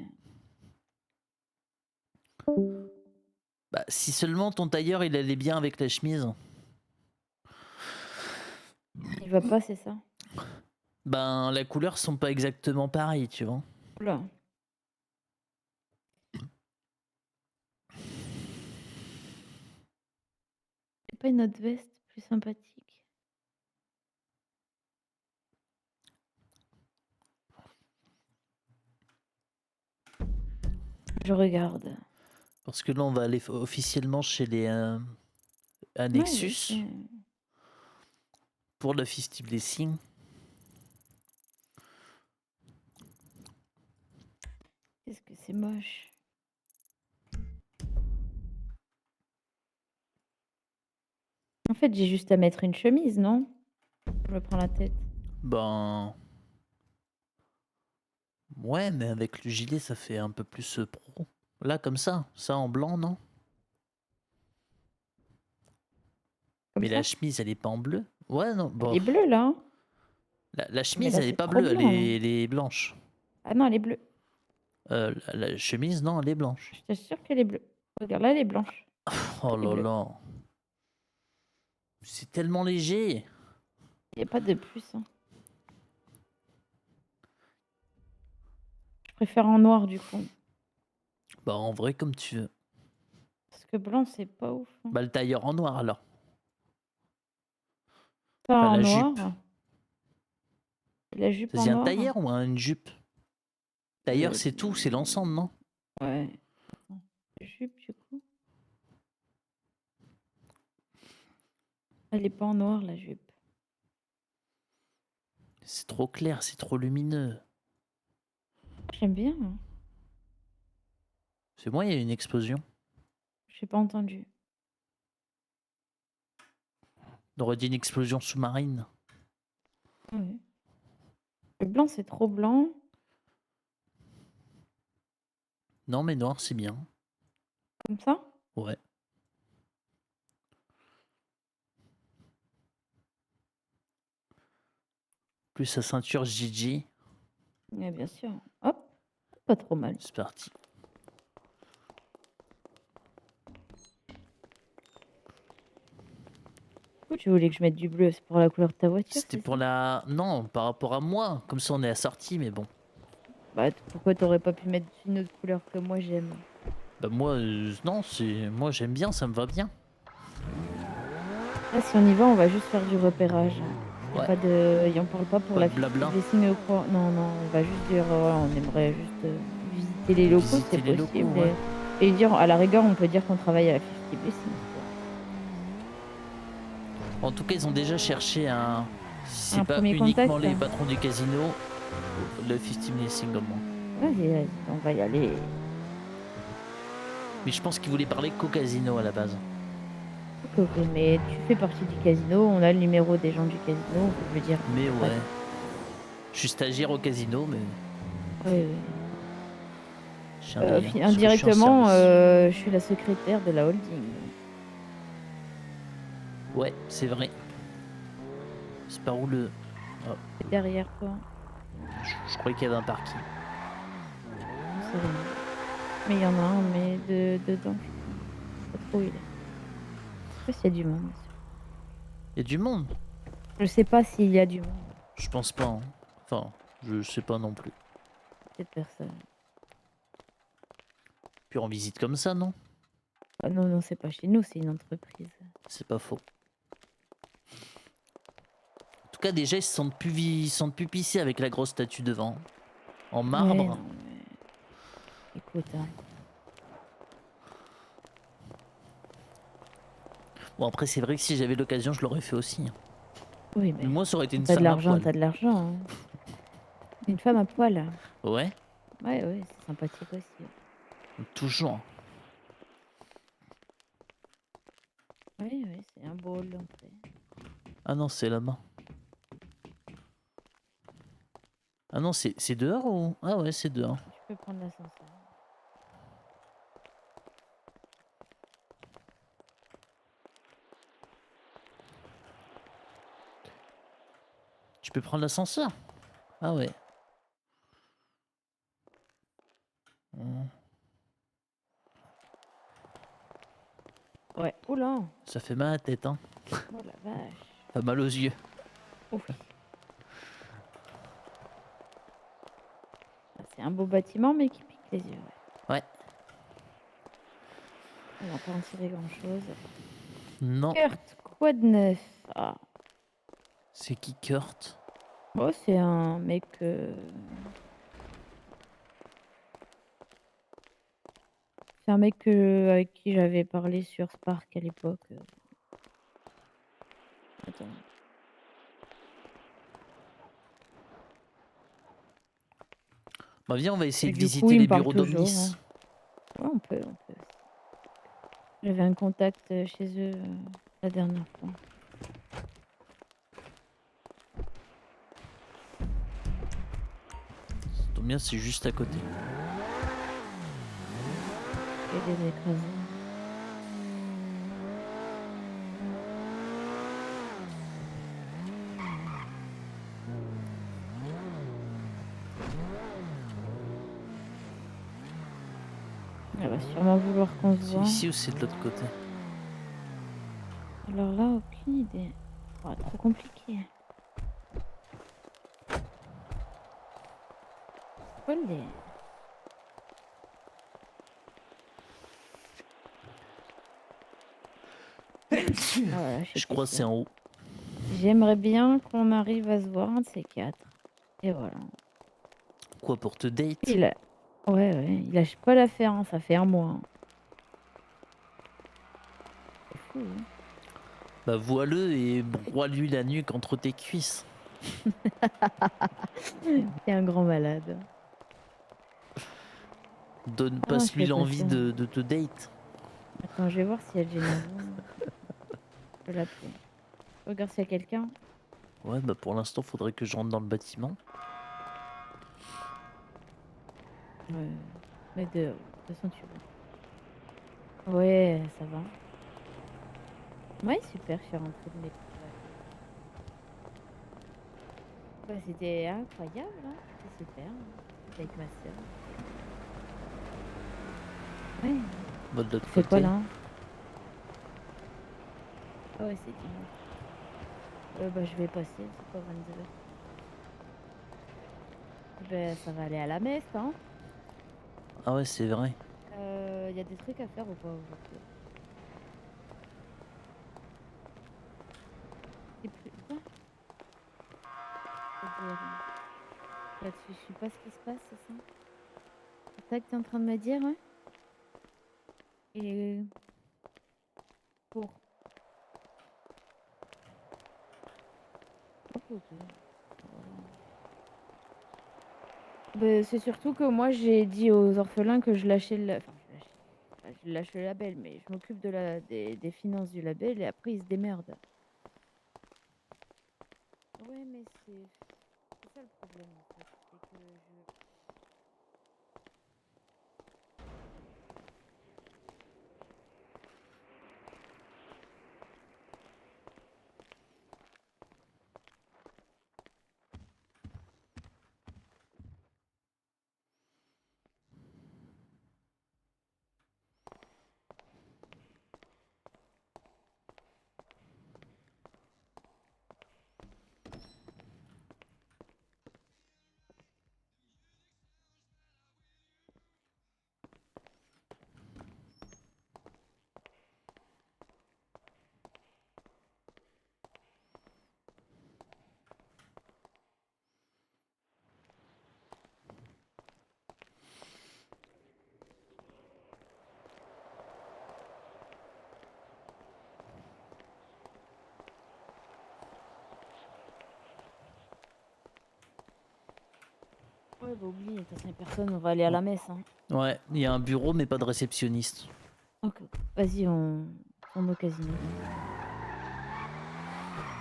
Bah, si seulement ton tailleur il allait bien avec la chemise. Il va pas, c'est ça? Ben, la couleur sont pas exactement pareilles, tu vois. Oula. C'est pas une autre veste plus sympathique? Je regarde. Parce que là, on va aller officiellement chez les à Ouais, je Nexus sais. pour le Fisty Blessing. Qu'est-ce que c'est moche. En fait, j'ai juste à mettre une chemise, non? Je me prends la tête. Ben. Ouais, mais avec le gilet, ça fait un peu plus pro. Là, comme ça en blanc, non? Comme Mais ça? la chemise, elle est pas en bleu? Ouais, non. Elle Bon. est bleue, là. Hein. La Mais chemise, là, elle est c'est pas trop bleue, blanc. Hein. elle est blanche. Ah non, elle est bleue. La chemise, non, elle est blanche. Je t'assure qu'elle est bleue. Regarde, là, elle est blanche. Oh Elle est là bleue. là. C'est tellement léger. Il n'y a pas de plus. Hein. Je préfère en noir, du coup. Bah, en vrai, comme tu veux. Parce que blanc, c'est pas ouf. Hein. Bah, le tailleur en noir, alors. Pas Enfin, en la noir. jupe. La jupe en C'est un noir. tailleur ou une jupe? Tailleur, c'est tout, c'est l'ensemble, non? Ouais. Attends. Jupe, du coup. Elle est pas en noir, la jupe. C'est trop clair, c'est trop lumineux. J'aime bien. Hein. C'est moi, il y a une explosion. J'ai pas entendu. On aurait dit une explosion sous-marine. Ouais. Le blanc, c'est trop blanc. Non, mais noir, c'est bien. Comme ça? Ouais. Plus sa ceinture Gigi. Ouais, bien sûr. Hop. Pas trop mal. C'est parti. Pourquoi tu voulais que je mette du bleu? C'est pour la couleur de ta voiture? C'était pour la... Non, par rapport à moi. Comme ça, on est assorti, mais bon. Bah, pourquoi t'aurais pas pu mettre une autre couleur que moi j'aime? Bah moi, non, c'est... Moi, j'aime bien, ça me va bien. Là, si on y va, on va juste faire du repérage. Y a Ouais. pas de... Y en parle pas pour Pas la de blabla. dessiner au quoi. Non, non, on va juste dire, voilà, on aimerait juste visiter les locaux, Visiter c'est les possible. locaux, ouais. Et dire, à la rigueur, on peut dire qu'on travaille à la 50 Blessing. En tout cas, ils ont déjà cherché un... Si c'est Un pas premier uniquement contact. les patrons du casino, le 50 Blessing au moins. Vas-y, vas-y, on va y aller. Mais je pense qu'ils voulaient parler qu'au casino à la base. Ok, mais tu fais partie du casino, on a le numéro des gens du casino, je veux dire. Mais pas- ouais. Je suis stagiaire au casino, mais... Ouais, ouais. je suis un délire, parce que je suis en Indirectement, service. je suis la secrétaire de la holding. Ouais, c'est vrai. C'est par où le... Oh, C'est derrière toi. je croyais qu'il y avait un parking. Je sais rien. Mais il y en a un, mais dedans, je sais pas trop où il est. Je sais pas s'il y a du monde. Il y a du monde? Je sais pas s'il y a du monde. Je pense pas. Hein. Enfin, je sais pas non plus. Cette personne. Puis on visite comme ça, non? Ah non, non, c'est pas chez nous, c'est une entreprise. C'est pas faux. En tout cas, déjà, ils se sentent plus pissés avec la grosse statue devant. En marbre. Ouais, non, mais... Écoute, hein. Bon, après, c'est vrai que si j'avais l'occasion, je l'aurais fait aussi. Hein. Oui, mais Mais moi, ça aurait été une t'as de femme à l'argent, poil. t'as de l'argent. Hein. Une femme à poil. Ouais, Ouais, ouais, c'est sympathique aussi. toujours. Oui, oui, c'est un beau hall d'entrée. Ah non, c'est là-bas. Ah non, c'est dehors ou... Ah ouais, c'est dehors. Tu peux prendre l'ascenseur. Tu peux prendre l'ascenseur? Ah ouais. Ouais. Oula. Ça fait mal à la tête, hein. Oh la vache. Pas mal aux yeux. Ouf. Ah, c'est un beau bâtiment, mais qui pique les yeux. Ouais. On va pas en tirer grand-chose. Non. Kurt, quoi de neuf? Ah. C'est qui Kurt? Oh, c'est un mec... C'est un mec avec qui j'avais parlé sur Spark à l'époque. Attends. Bah viens, on va essayer Et de du coup, visiter il les me parle bureaux toujours. d'Omnis. Ouais, on peut. J'avais un contact chez eux la dernière fois. Ça tombe bien, c'est juste à côté. Et les écrasés. Elle va sûrement vouloir qu'on se C'est voit. ici ou c'est de l'autre côté? Alors là, aucune idée. Oh, trop compliqué. Olé. Voilà, Je crois que c'est en haut. J'aimerais bien qu'on arrive à se voir un de ces quatre. Et voilà. Quoi, pour te date? Ouais, il lâche pas l'affaire, hein, ça fait un mois. Hein. C'est fou, hein. Bah vois-le et broie-lui la nuque entre tes cuisses. T'es un grand malade. Passe-lui je vais l'envie passer. de te date. Attends, je vais voir s'il y a Gennaro. Je peux l'appeler. Regarde s'il y a quelqu'un. Ouais, bah pour l'instant, faudrait que je rentre dans le bâtiment. Ouais. Mais de toute façon, tu vois. Ouais, ça va. Ouais, super, je suis rentrée de mes petits vacances. Bah, c'était incroyable, hein. C'était super. J'étais avec ma soeur. Ouais. Bah de l'autre Tu fais quoi côté. là? Ah ouais, c'est dimanche. Bah, je vais passer, c'est pas 22h. Ben, ça va aller à la messe, hein. Ah ouais, c'est vrai. Y a des trucs à faire ou pas aujourd'hui? C'est plus... Quoi? C'est-à-dire... Là, tu sais pas ce qui se passe, c'est ça? C'est ça que t'es en train de me dire, ouais? Et... Pour... Ok. Ben, c'est surtout que moi, j'ai dit aux orphelins que je lâchais le... Enfin, je lâche le label, mais je m'occupe des finances du label et après, ils se démerdent. Ouais, mais c'est ça le problème, en fait. C'est que je... Ouais, bah oublie, de toute façon, personne, on va aller à la messe, hein. Ouais, il y a un bureau mais pas de réceptionniste. Ok, vas-y, on au casino.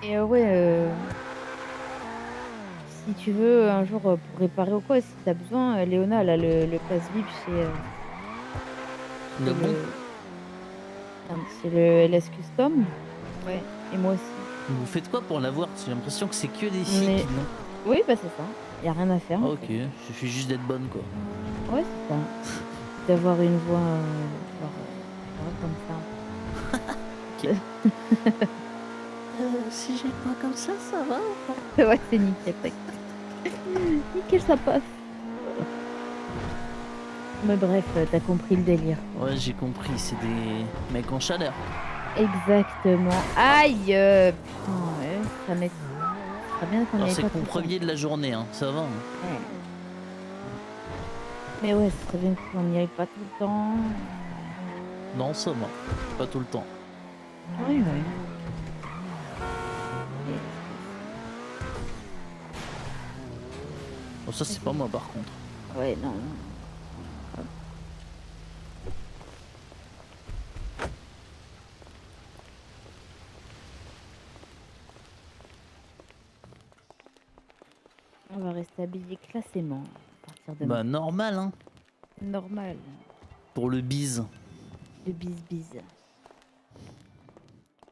Et si tu veux, un jour, pour réparer ou quoi, si t'as besoin, Léona, elle a le pass VIP chez... Ah bon? C'est le LS Custom. Ouais, et moi aussi. Vous faites quoi pour l'avoir? J'ai l'impression que c'est que des filles qui l'ont. Oui, bah c'est ça. Y a rien à faire. Ah, en ok, fait. suffit juste d'être bonne quoi. Ouais, c'est ça. D'avoir une voix genre comme ça. Si j'ai pas comme ça va. Ouais, c'est nickel, t'inquiète. Nickel, ça passe. Mais bref, t'as compris le délire. Ouais, j'ai compris, c'est des mecs en chaleur. Exactement. Aïe putain, ouais, ça m'est... Ça bien qu'on Alors ait c'est pas ton tout ça. premier de la journée, hein, ça va. Hein. Ouais. Mais ouais, ce serait bien qu'on n'y aille pas tout le temps. Non, ça va. Pas tout le temps. Oui, oui. Bon, ça c'est pas moi par contre. Ouais, non. On va rester habillé classément à partir de Bah normal, hein. normal. Pour le bise. Le bis.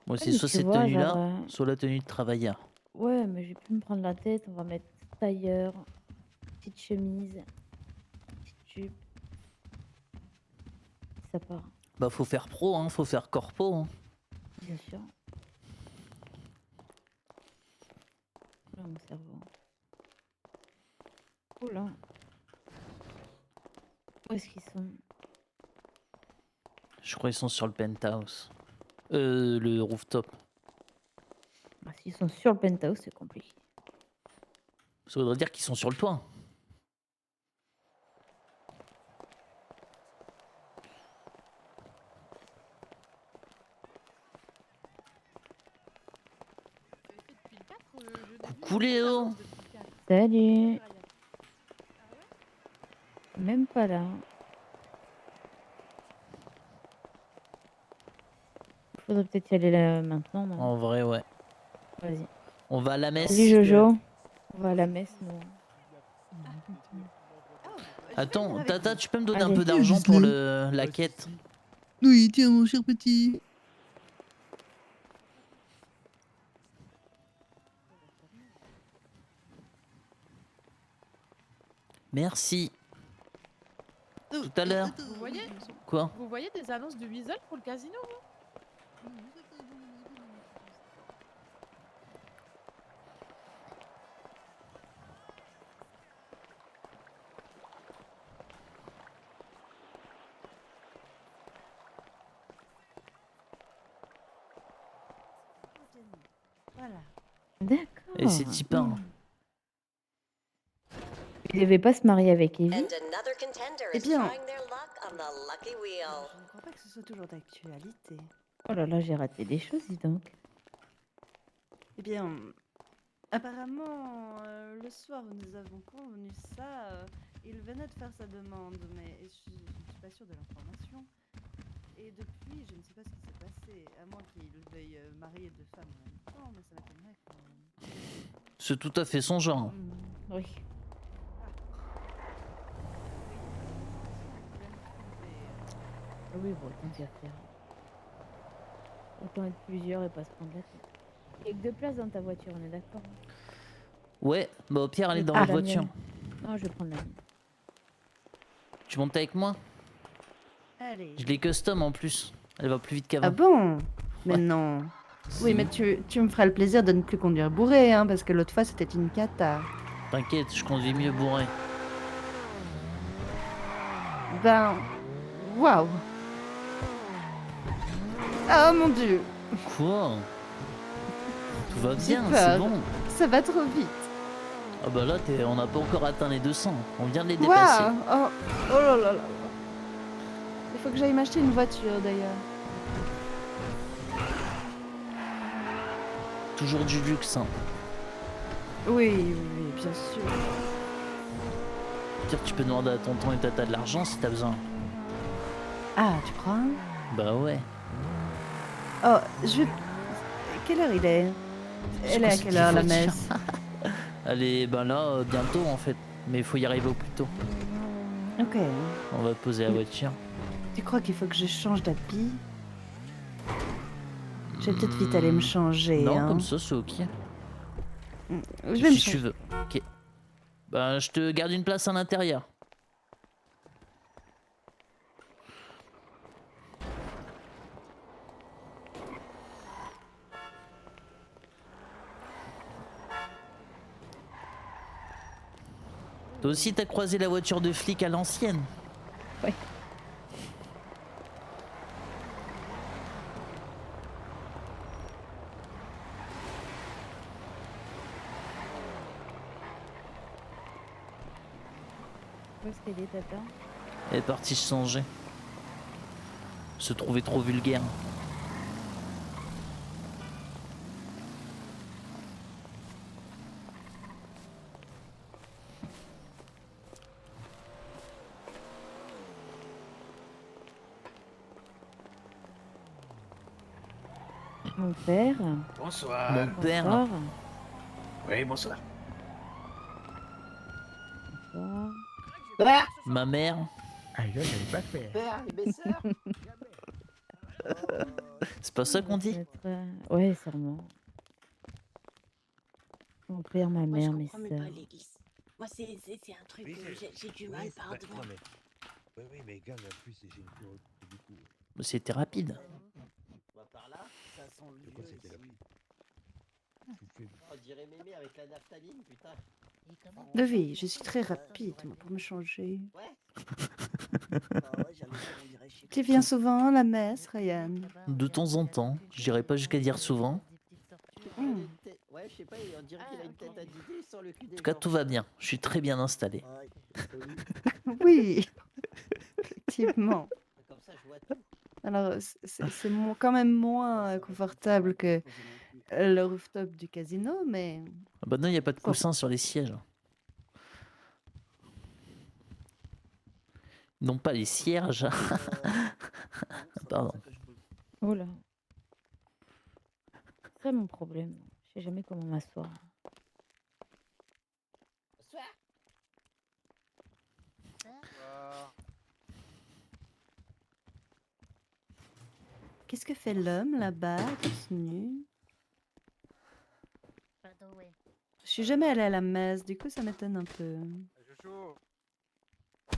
Moi c'est mais soit tu cette vois, tenue-là, genre, soit la tenue de travailleur. Ouais, mais j'ai pu me prendre la tête. On va mettre tailleur, petite chemise, petite jupe. Ça part, Bah faut faire pro, hein, faut faire corpo. Hein. bien sûr. Là, mon cerveau. Oh là. Où est-ce qu'ils sont? Je crois qu'ils sont sur le penthouse. Le rooftop. Bah, s'ils sont sur le penthouse, c'est compliqué. Ça voudrait dire qu'ils sont sur le toit. Coucou Léo. Salut. Même pas là. Faudrait peut-être y aller là maintenant, non? En vrai, ouais. Vas-y. On va à la messe. Salut Jojo. On va à la messe, nous. Attends, Tata, tu peux me donner un Allez. peu d'argent pour la quête? Oui, tiens, mon cher petit. Merci. Tout à l'heure. Vous voyez Quoi? Vous voyez des annonces de Weasel pour le casino, vous? Voilà. D'accord. Et c'est Tipin. Il devait pas se marier avec Evie. And another contender Eh is bien. trying their luck on the lucky wheel. Je ne crois pas que ce soit toujours d'actualité. Oh là là, j'ai raté des choses, dis donc. Eh bien, apparemment, le soir où nous avons convenu ça, il venait de faire sa demande, mais je ne suis pas sûre de l'information. Et depuis, je ne sais pas ce qui s'est passé, à moins qu'il veuille marier deux femmes en même temps, mais ça m'étonnerait quand même. C'est tout à fait son genre. Oui. Ah oui, bon, tant qu'à faire. Autant être plusieurs et pas se prendre la tête. Il y a que 2 places dans ta voiture, on est d'accord? Ouais, bah Pierre, elle est dans Ah, la la voiture. mienne. Non, je vais prendre la mienne. Tu montes avec moi? Allez. Je l'ai custom en plus. Elle va plus vite qu'avant. Ah bon? Mais non. Oui, mais tu me feras le plaisir de ne plus conduire bourré, hein, parce que l'autre fois c'était une cata. T'inquiète, je conduis mieux bourré. Ben, waouh. Oh mon dieu. Quoi? Tout va J'ai bien, peur. c'est bon. Ça va trop vite. Ah bah là, on n'a pas encore atteint les 200. On vient de les dépasser. Waouh. Oh, oh là là là. Il faut que j'aille m'acheter une voiture d'ailleurs. Toujours du luxe, hein. Oui, oui, oui, bien sûr. Dire tu peux demander à tonton et tata de l'argent si t'as besoin. Ah, tu crois? Bah ouais. Oh, je vais... Quelle heure il est? Elle est à quelle heure la messe? Allez, ben là, bientôt en fait. Mais il faut y arriver au plus tôt. Ok. On va poser la voiture. Tu crois qu'il faut que je change d'habit? Je vais peut-être vite aller me changer. Non, hein. comme ça, c'est ok. Je vais me Si tu changer. veux. Ok. Ben, je te garde une place à l'intérieur. Toi aussi, t'as croisé la voiture de flic à l'ancienne? Ouais. Où est-ce qu'elle est, Tata? Elle est partie changer. Se trouvait trop vulgaire. Mon père. Bonsoir. Mon père. Bonsoir. Oui, bonsoir. Bonsoir. Ma mère. Ah, là, j'avais pas fait. Père et mes sœurs. C'est pas ça qu'on dit? Ouais, sûrement. Mon père, ma Moi, je mère, mes comprends même sœurs. pas l'église. Moi, c'est un truc Oui, que j'ai du mal, pardon. Non, mais... Oui, mais gang, en plus, j'ai une peur du coup. C'était rapide. Bah, par là, ça sent le De quoi vieux c'était ici. rapide? On dirait mémé avec la naphtaline, putain. Levi, je suis très rapide, moi, pour me changer. Ouais. Ah ouais, j'allais dire, on dirait chez Tu viens souvent à la messe, Ryan? De temps en temps. J'irai pas jusqu'à dire souvent. Hmm. Ouais, je sais pas, on dirait qu'il a une tête à Didi sans le cul des En tout cas, gens. tout va bien. Je suis très bien installé. Ouais. Oui, effectivement. Comme ça, je vois tout. Alors, c'est quand même moins confortable que le rooftop du casino, mais Ah bah non, il a pas de coussin sur les sièges. Non pas les cierges. Pardon. Oh là. C'est ça mon problème. Je sais jamais comment m'asseoir. qu'est-ce que fait l'homme là-bas, torse nu? Je suis jamais allée à la messe, du coup ça m'étonne un peu.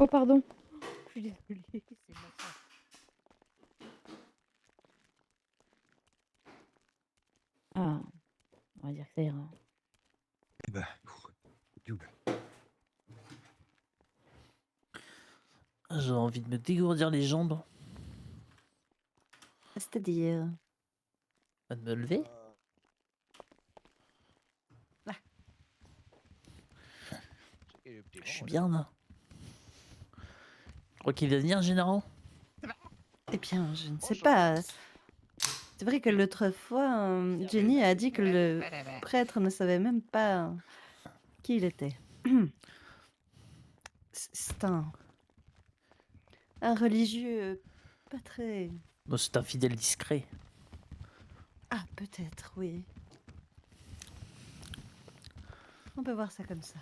Oh, pardon. Je suis désolée. Ah, on va dire que ça ira. Eh ben, double. J'ai envie de me dégourdir les jambes. C'est-à-dire? De me lever. Je suis bien là. Tu crois qu'il va venir, général? Eh bien, je ne sais pas. C'est vrai que l'autre fois, Jenny a dit que le prêtre ne savait même pas qui il était. C'est un religieux pas très... Non, c'est un fidèle discret. Ah, peut-être, oui. On peut voir ça comme ça.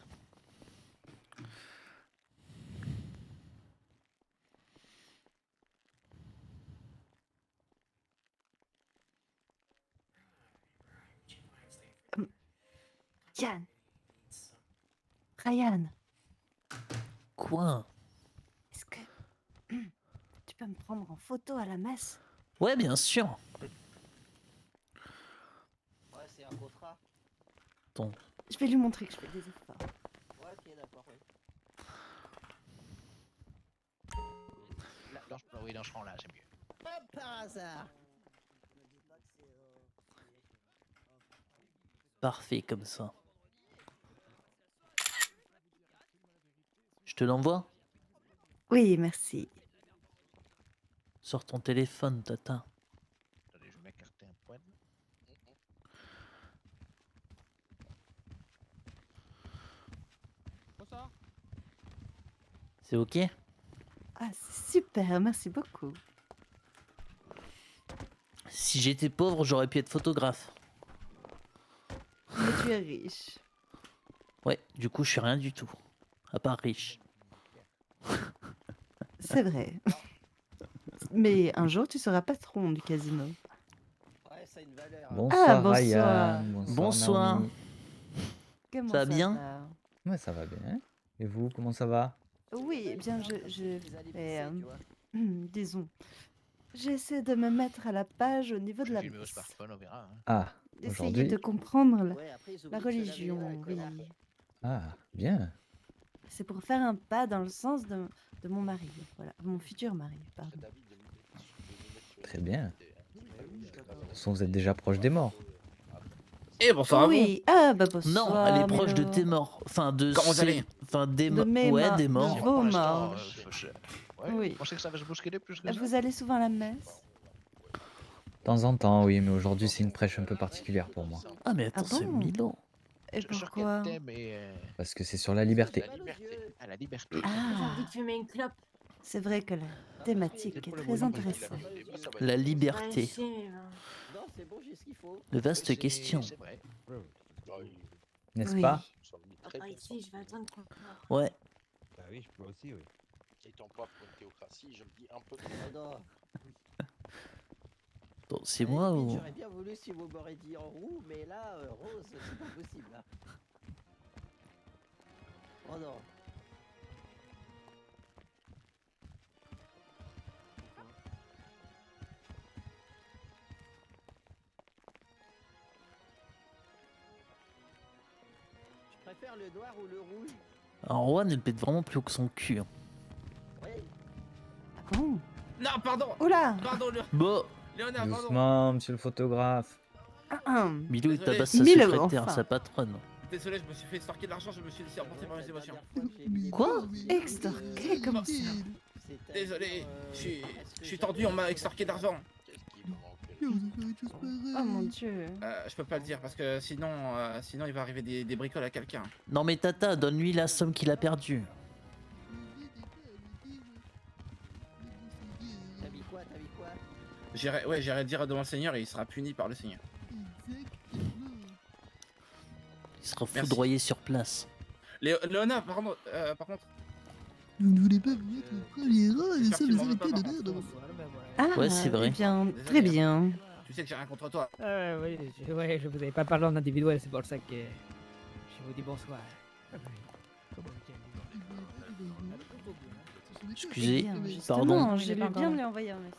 Yann. Ryan. Quoi? Est-ce que tu peux me prendre en photo à la messe? Ouais, bien sûr. Ouais, c'est un contrat. Attends. Je vais lui montrer que je fais des efforts. Ouais, ok, d'accord. Ouais. Là, oui, non, je prends là, j'aime mieux. Hop, par hasard. Parfait comme ça. Je te l'envoie? Oui, merci. Sors ton téléphone, tata. Attendez, je vais m'écarter un poil. C'est ok? Ah, c'est super, merci beaucoup. Si j'étais pauvre, j'aurais pu être photographe. Mais tu es riche. Ouais, du coup, je suis rien du tout. À part riche. C'est vrai. Mais un jour, tu seras patron du casino. Ouais, ça a une valeur. Ah, Bonsoir bonsoir. Ryan, Bonsoir. Naomi. Comment Ça va bien? va? Ouais, ça va bien. Et vous, comment ça va? Oui, eh bien, disons, j'essaie de me mettre à la page au niveau de la Filmer au messe. smartphone, on verra. Hein. Ah, D'essayer aujourd'hui? de comprendre Ouais, après, ils oublient la que c'est la religion, vérité, oui. connard. Ah, bien. C'est pour faire un pas dans le sens de mon mari. Voilà, mon futur mari, pardon. Très bien. De toute façon, vous êtes déjà proche des morts. Eh, bonsoir à vous. Oui, ah bah bonsoir. Non, elle est proche de Milo. tes morts. Enfin, de Comment vous ses- allez Enfin, des De morts. mes Ouais, morts, des de morts. vos Ouais, morts. Oui. Je pensais que ça va se bousculer plus que ça. Vous allez souvent à la messe? De temps en temps, oui, mais aujourd'hui, c'est une prêche un peu particulière pour moi. Ah, mais attends, Ah c'est bon Milo. Et Sur quel pourquoi? thème et, Parce que c'est sur la liberté. La liberté. Ah, la liberté. Ah, envie de fumer une clope. c'est vrai que la thématique est très intéressante. La liberté. Non, c'est bon, j'ai ce qu'il faut. De vastes questions. C'est vrai. N'est-ce Oui. pas? Papa, ici, je vais attendre qu'on... Ouais. Bah oui, je peux aussi, oui. Étant pas pour une théocratie, je me dis un peu. Bon, c'est moi ou. J'aurais bien voulu si vous m'aurez dit en roux, mais là, rose, c'est pas possible. Là. Oh non. Je préfère le noir ou le rouge. Alors, Juan, elle pète vraiment plus haut que son cul. hein. Oui. Ah bon? Non, pardon. Oula! Pardon, Bon, Léonard, pardon. Doucement, monsieur le photographe. Milo, il Désolé. tabasse sa Milo, secrétaire, enfin. sa patronne. Désolé, je me suis fait extorquer de l'argent, je me suis laissé emporter par mes émotions. Quoi? Extorqué? Comment ça? Désolé, je suis tendu, on m'a extorqué d'argent. Oh mon dieu. Je peux pas le dire parce que sinon il va arriver des bricoles à quelqu'un. Non, mais Tata, donne-lui la somme qu'il a perdue. T'as mis quoi? T'as mis quoi? J'irai dire devant le Seigneur et il sera puni par le Seigneur. Il sera Merci. foudroyé sur place. Léona, par contre, Vous ne voulez pas vous mettre au premier rang et j'espère ça qu'il les m'en veut pas, invités par d'honneur contre. dans Ah, Ouais, c'est vrai. eh bien, Désolé, très bien. Tu sais que j'ai rien contre toi. Oui, je vous avais pas parlé en individuel, c'est pour ça que je vous dis bonsoir. Excusez, Bien, pardon. justement, je vais bien lui envoyer un message.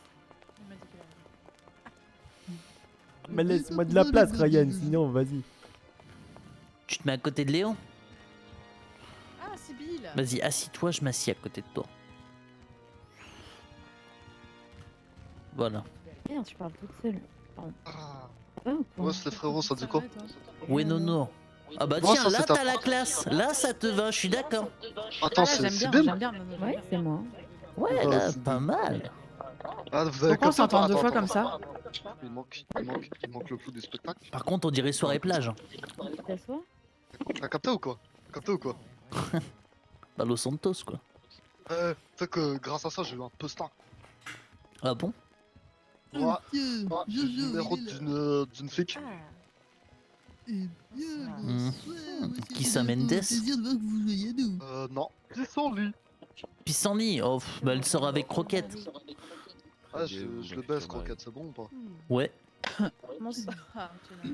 Mais laisse-moi de la place, Ryan, sinon vas-y. Tu te mets à côté de Léon? Ah, Sibylle. Vas-y, assis-toi, je m'assieds à côté de toi. Voilà. Merde, je parle toute seule. Pardon. Ouais, c'est les frérots, ça dit quoi? Ouais, non. Ah bah Moi, tiens, ça, là c'est t'as un- la classe. Là ça te va, je suis d'accord. Attends, c'est Bill? Ouais, c'est moi. Ouais, là, pas mal. Ah, vous avez Pourquoi on capté s'entend pas? deux Attends, fois attends, comme ça? Il manque le flou du spectacle. Par contre, on dirait soirée plage. hein. T'assois? T'as capté ou quoi? Bah, Los Santos, quoi. Tu sais que grâce à ça, j'ai eu un poster. Ah bon? Ouais, j'ai le numéro d'une flic. Eh bien, Mhm. Kissa c'est un Mendes. plaisir de voir que vous jouez à nous. Non, Pissenlit. Pissenlit, oh, bah, elle sort avec Croquette. Ah, je le baisse, Croquette, c'est bon ou pas? Ouais. Bonsoir. Ah, tu l'as.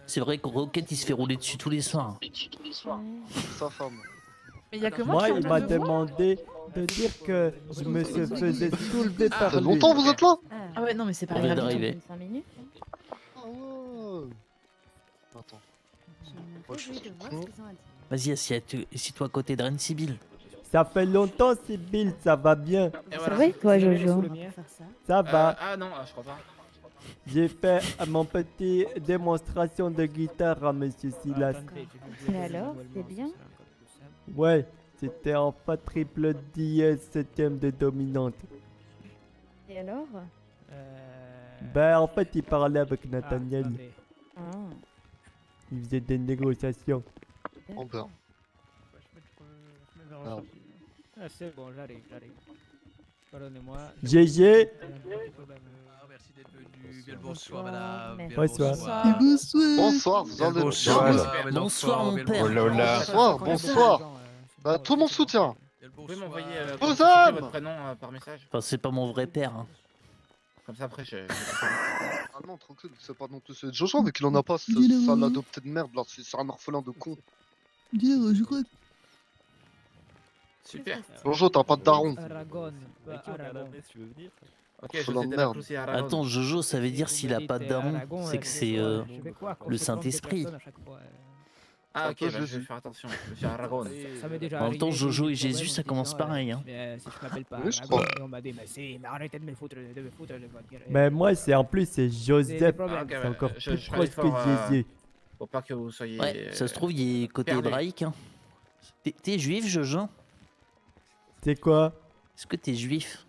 C'est vrai que Croquette il se fait rouler dessus tous les soirs. Sa femme. Mais il y a que moi Moi, qui il entends m'a deux voix. demandé de dire que je me faisais soulever Ah. par Ça fait lui. longtemps que vous êtes là? Ah ouais, non, mais c'est pas On vient grave. d'arriver. 5 minutes. Ah ouais. Attends. Moi, je suis con. Vas-y, assis-toi à côté de Reine Sibylle. Ça fait longtemps, Sibylle, ça va bien. Et Ça va et toi, Jojo? Ça va. Ah non, je crois pas. J'ai fait mon petit démonstration de guitare à Monsieur Silas. Et alors, c'est bien? Ouais, c'était en fa triple dièse septième de dominante. Et alors? Ben en fait, il parlait avec Nathaniel. Ah. Il faisait des négociations. Oh ben. Merde. Ah, c'est bon, j'arrive. Pardonnez-moi. GG. Merci d'être venu. Bien le bonsoir, madame. Bien le Bonsoir. bonsoir. Bonsoir, vous allez bien? Bonsoir, mon père. Bonsoir. Bah, tout mon soutien. Vous pouvez m'envoyer Vos âmes votre prénom par message? Enfin, c'est pas mon vrai père. hein. Comme ça après je... Ah non, tranquille, c'est pas non plus celui de Jojo, mais qu'il en a pas, c'est ça l'adopté de merde, là, c'est un orphelin de con. Dire, je crois que Super. Jojo, t'as pas de daron. Aragon. Ok, Orphelin je de sais merde. pousser à Aragon. Attends, Jojo, ça veut dire s'il a pas de daron, c'est que c'est le Saint-Esprit. Ah, un ok, peu bah, je vais Jésus. faire attention. Monsieur Aragorn. Ça m'est déjà En même temps, arrivé, Jojo j'ai eu et des Jésus, problèmes ça commence disant, pareil. Hein. si je m'appelle pas Oui, je Aragorn, crois. on m'a dit, mais arrêtez de me foutre de votre gueule. Mais moi, c'est en plus, c'est Des Joseph. problèmes. Ah, ok, C'est bah, encore je plus ferai proche l'effort, que Jésus. pour pas que vous soyez. Ouais, ça se trouve, il est côté perdu. hébraïque. Hein. T'es juif, Jojo? C'est quoi? Est-ce que t'es juif?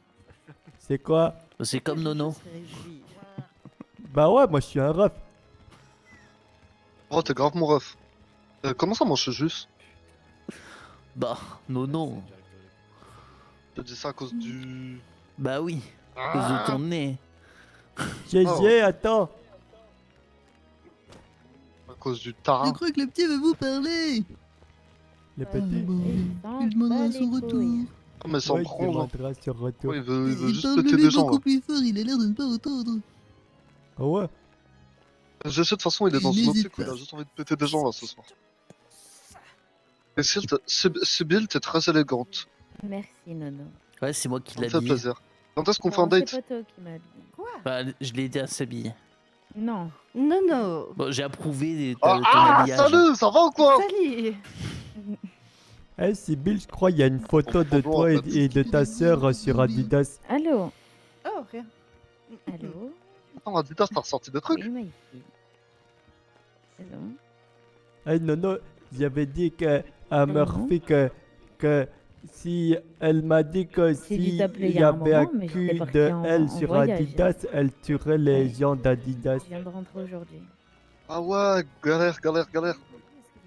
C'est quoi? C'est comme Nono. Bah ouais, moi je suis un ref. Oh, t'es grave mon ref. Comment ça, moi je suis juste? Bah, Nono. Je te dis ça à cause du. Bah oui, à cause de ton nez. GG, attends. À cause du Je tarin. crois que le petit veut vous parler. Les petits. Il demandera son retour. Ah, mais ça me Ouais, prend, il genre. demandera sur retour. Ouais, il veut Il juste parle péter lui des gens, beaucoup là. plus fort, il a l'air de ne pas entendre. Ah ouais? Je sais, de toute façon, il est dans une N'hésite optique où il pas. a juste envie de péter des gens, là, ce soir. Et Sibyl, t'es très élégante. Merci, Nono. Ouais, c'est moi qui Ça me l'ai fait dit. plaisir. Quand est-ce qu'on fait un Non, date? c'est pas toi qui m'as dit. Quoi? Bah, je l'ai aidé à s'habiller. Non. Non, non. Bon, j'ai approuvé ton Ah, habillage. salut, ça va ou quoi? Salut. Eh, Sibyl, je crois qu'il y a une photo de toi et de ta sœur sur Adidas. Allô? Oh, rien. Allô? Attends, Adidas, t'as ressorti des trucs? Oui, ma fille. Allô? Eh, non, j'avais dit à Murphy que si elle m'a dit que J'ai dû si t'appeler il il y y a un avait un moment, mais cul j'étais partie de en elle sur voyage. Adidas, elle tuerait les Ouais. gens d'Adidas. Je viens de rentrer aujourd'hui. Ah ouais, galère.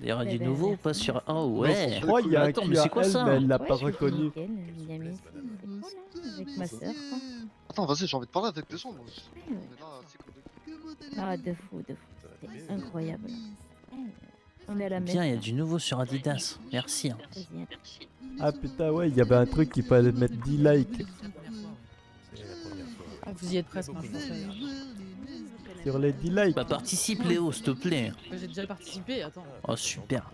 Il y aura du ben, nouveau ou merci. pas sur. Oh ouais. Je crois qu'il y a un Attends, cul mais à c'est quoi elle, ça? mais elle l'a Ouais, pas je suis reconnu. nickel, il a mis ici. C'est cool, hein, avec ma sœur, quoi. Attends, vas-y, j'ai envie de parler avec des gens, moi. On est là, assis comme des cons. Ah, de fou. C'était incroyable. On est à la messe. Bien, il y a du nouveau sur Adidas. Merci. Hein. Vas-y, attends. Ah putain, ouais, il y avait un truc qu'il fallait mettre 10 likes Ah, vous y êtes presque, hein, je pense. sur les 10 likes. Bah, participe, Léo, s'il te plaît. J'ai déjà participé, attends. Oh, super.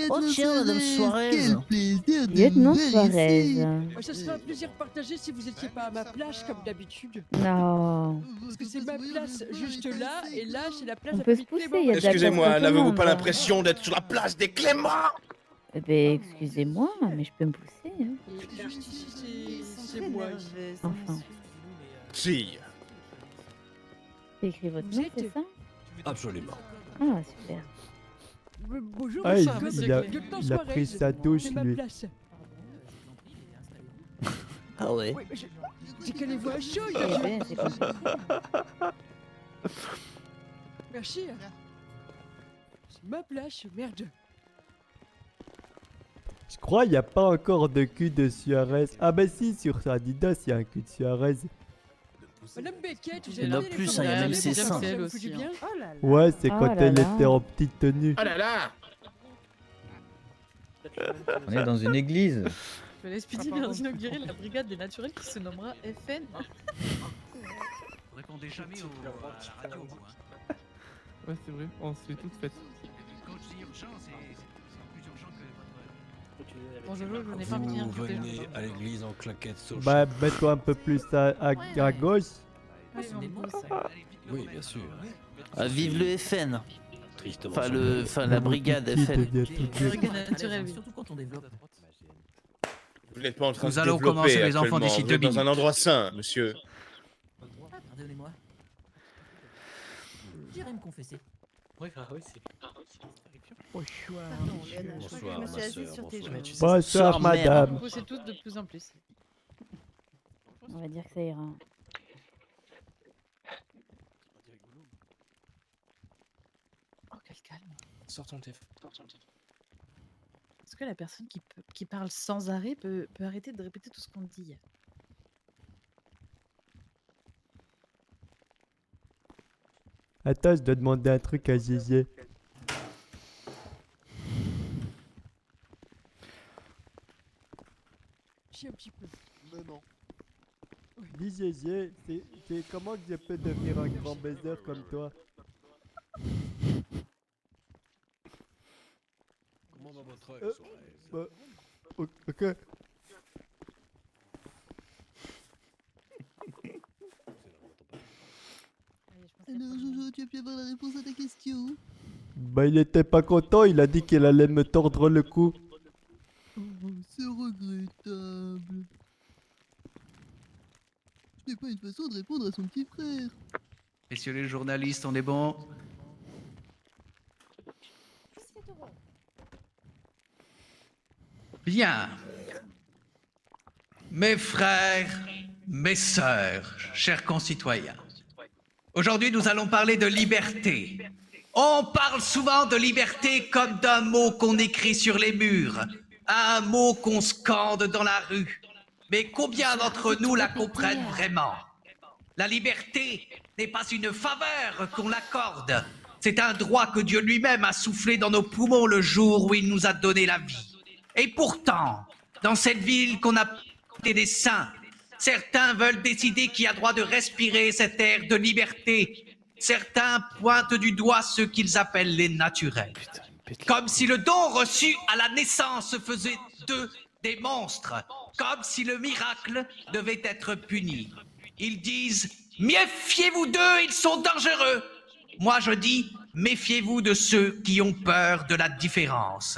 Oh tiens, Madame Suarez. Quel plaisir de Lieutenant vous voir Suarez. ici. Ça serait un plaisir partagé si vous étiez pas à ma plage comme d'habitude. Non. Parce que c'est ma place juste là, et là c'est la place On la peut plus se pousser, Clément. il y a de la place Excusez-moi, pour tout le n'avez-vous monde, pas hein. l'impression d'être sur la place des Cléments? Eh ben, excusez-moi, mais je peux me pousser. Hein. Et juste ici, c'est moi. ici. Enfin, Si. c'est écrit votre Vous nom, êtes- c'est ça? Absolument. Ah, super. Bonjour, Ah, monsieur il a pris sa douche, c'est ma lui. place. Ah ouais. Oui, mais j'ai qu'à les voir chaud, il y Eh a ben, c'est compliqué. Merci. C'est ma place, merde. Je crois qu'il n'y a pas encore de cul de Suarez. Ah bah si, sur Adidas, il y a un cul de Suarez. Madame Beckett, vous Il y en a avez plus, les hein, il y a femmes même qui ses aiment seins. ça vous aussi, fait du bien. Oh là là. Ouais, c'est Oh quand là elle là. était en petite tenue. Oh là là. On est dans une église. Je laisse Speedy vient d'inaugurer la brigade des naturels qui se nommera FN. Répondez jamais à la radio, vous. Ouais, c'est vrai, on se fait toutes faites. Quand je dis urgent, c'est plus urgent que votre. Bon, je n'ai pas envie de venir Vous couper, venez je- à l'église en claquettes sur Bah, mets-toi un peu plus à gauche. Ouais, on pousse, ça. Oui, bien sûr. Ah, vive le FN. Tristement. Enfin, la brigade Qui FN. devient tout La dur. brigade naturelle, oui. Surtout quand on développe. Vous n'êtes pas en train Nous de allons développer commencer, les enfants, actuellement. d'ici Vous 2 êtes dans un minutes. endroit sain, monsieur. Pardonnez-moi. J'irai me confesser. Oui, oui, c'est. Pardon, Léonard, je crois que je me suis assise sur tes genoux. Bonsoir, Soir, mère. madame. Vous poussez tous de plus en plus. On va dire que ça ira. Oh, quel calme. Sors ton téléphone. Est-ce que la personne qui parle sans arrêt peut arrêter de répéter tout ce qu'on dit? Attends, je dois demander un truc à Gégé. J'ai un petit peu. Mais non. Dis Gégé, c'est comment que je peux devenir un grand baiser comme toi? Comment va votre œil, Suarez? Bah, ok. pu avoir la réponse à ta question. Bah, il était pas content, il a dit qu'il allait me tordre le cou. Oh, c'est regrettable. Ce n'est pas une façon de répondre à son petit frère. Messieurs les journalistes, on est bon? Bien. Mes frères, mes sœurs, chers concitoyens, aujourd'hui nous allons parler de liberté. On parle souvent de liberté comme d'un mot qu'on écrit sur les murs, un mot qu'on scande dans la rue. Mais combien d'entre nous la comprennent vraiment? La liberté n'est pas une faveur qu'on l'accorde. C'est un droit que Dieu lui-même a soufflé dans nos poumons le jour où il nous a donné la vie. Et pourtant, dans cette ville qu'on a des saints, certains veulent décider qui a droit de respirer cet air de liberté. Certains pointent du doigt ceux qu'ils appellent les naturels. Comme si le don reçu à la naissance faisait d'eux des monstres. Comme si le miracle devait être puni. Ils disent « Méfiez-vous d'eux, ils sont dangereux !» Moi je dis « Méfiez-vous de ceux qui ont peur de la différence. »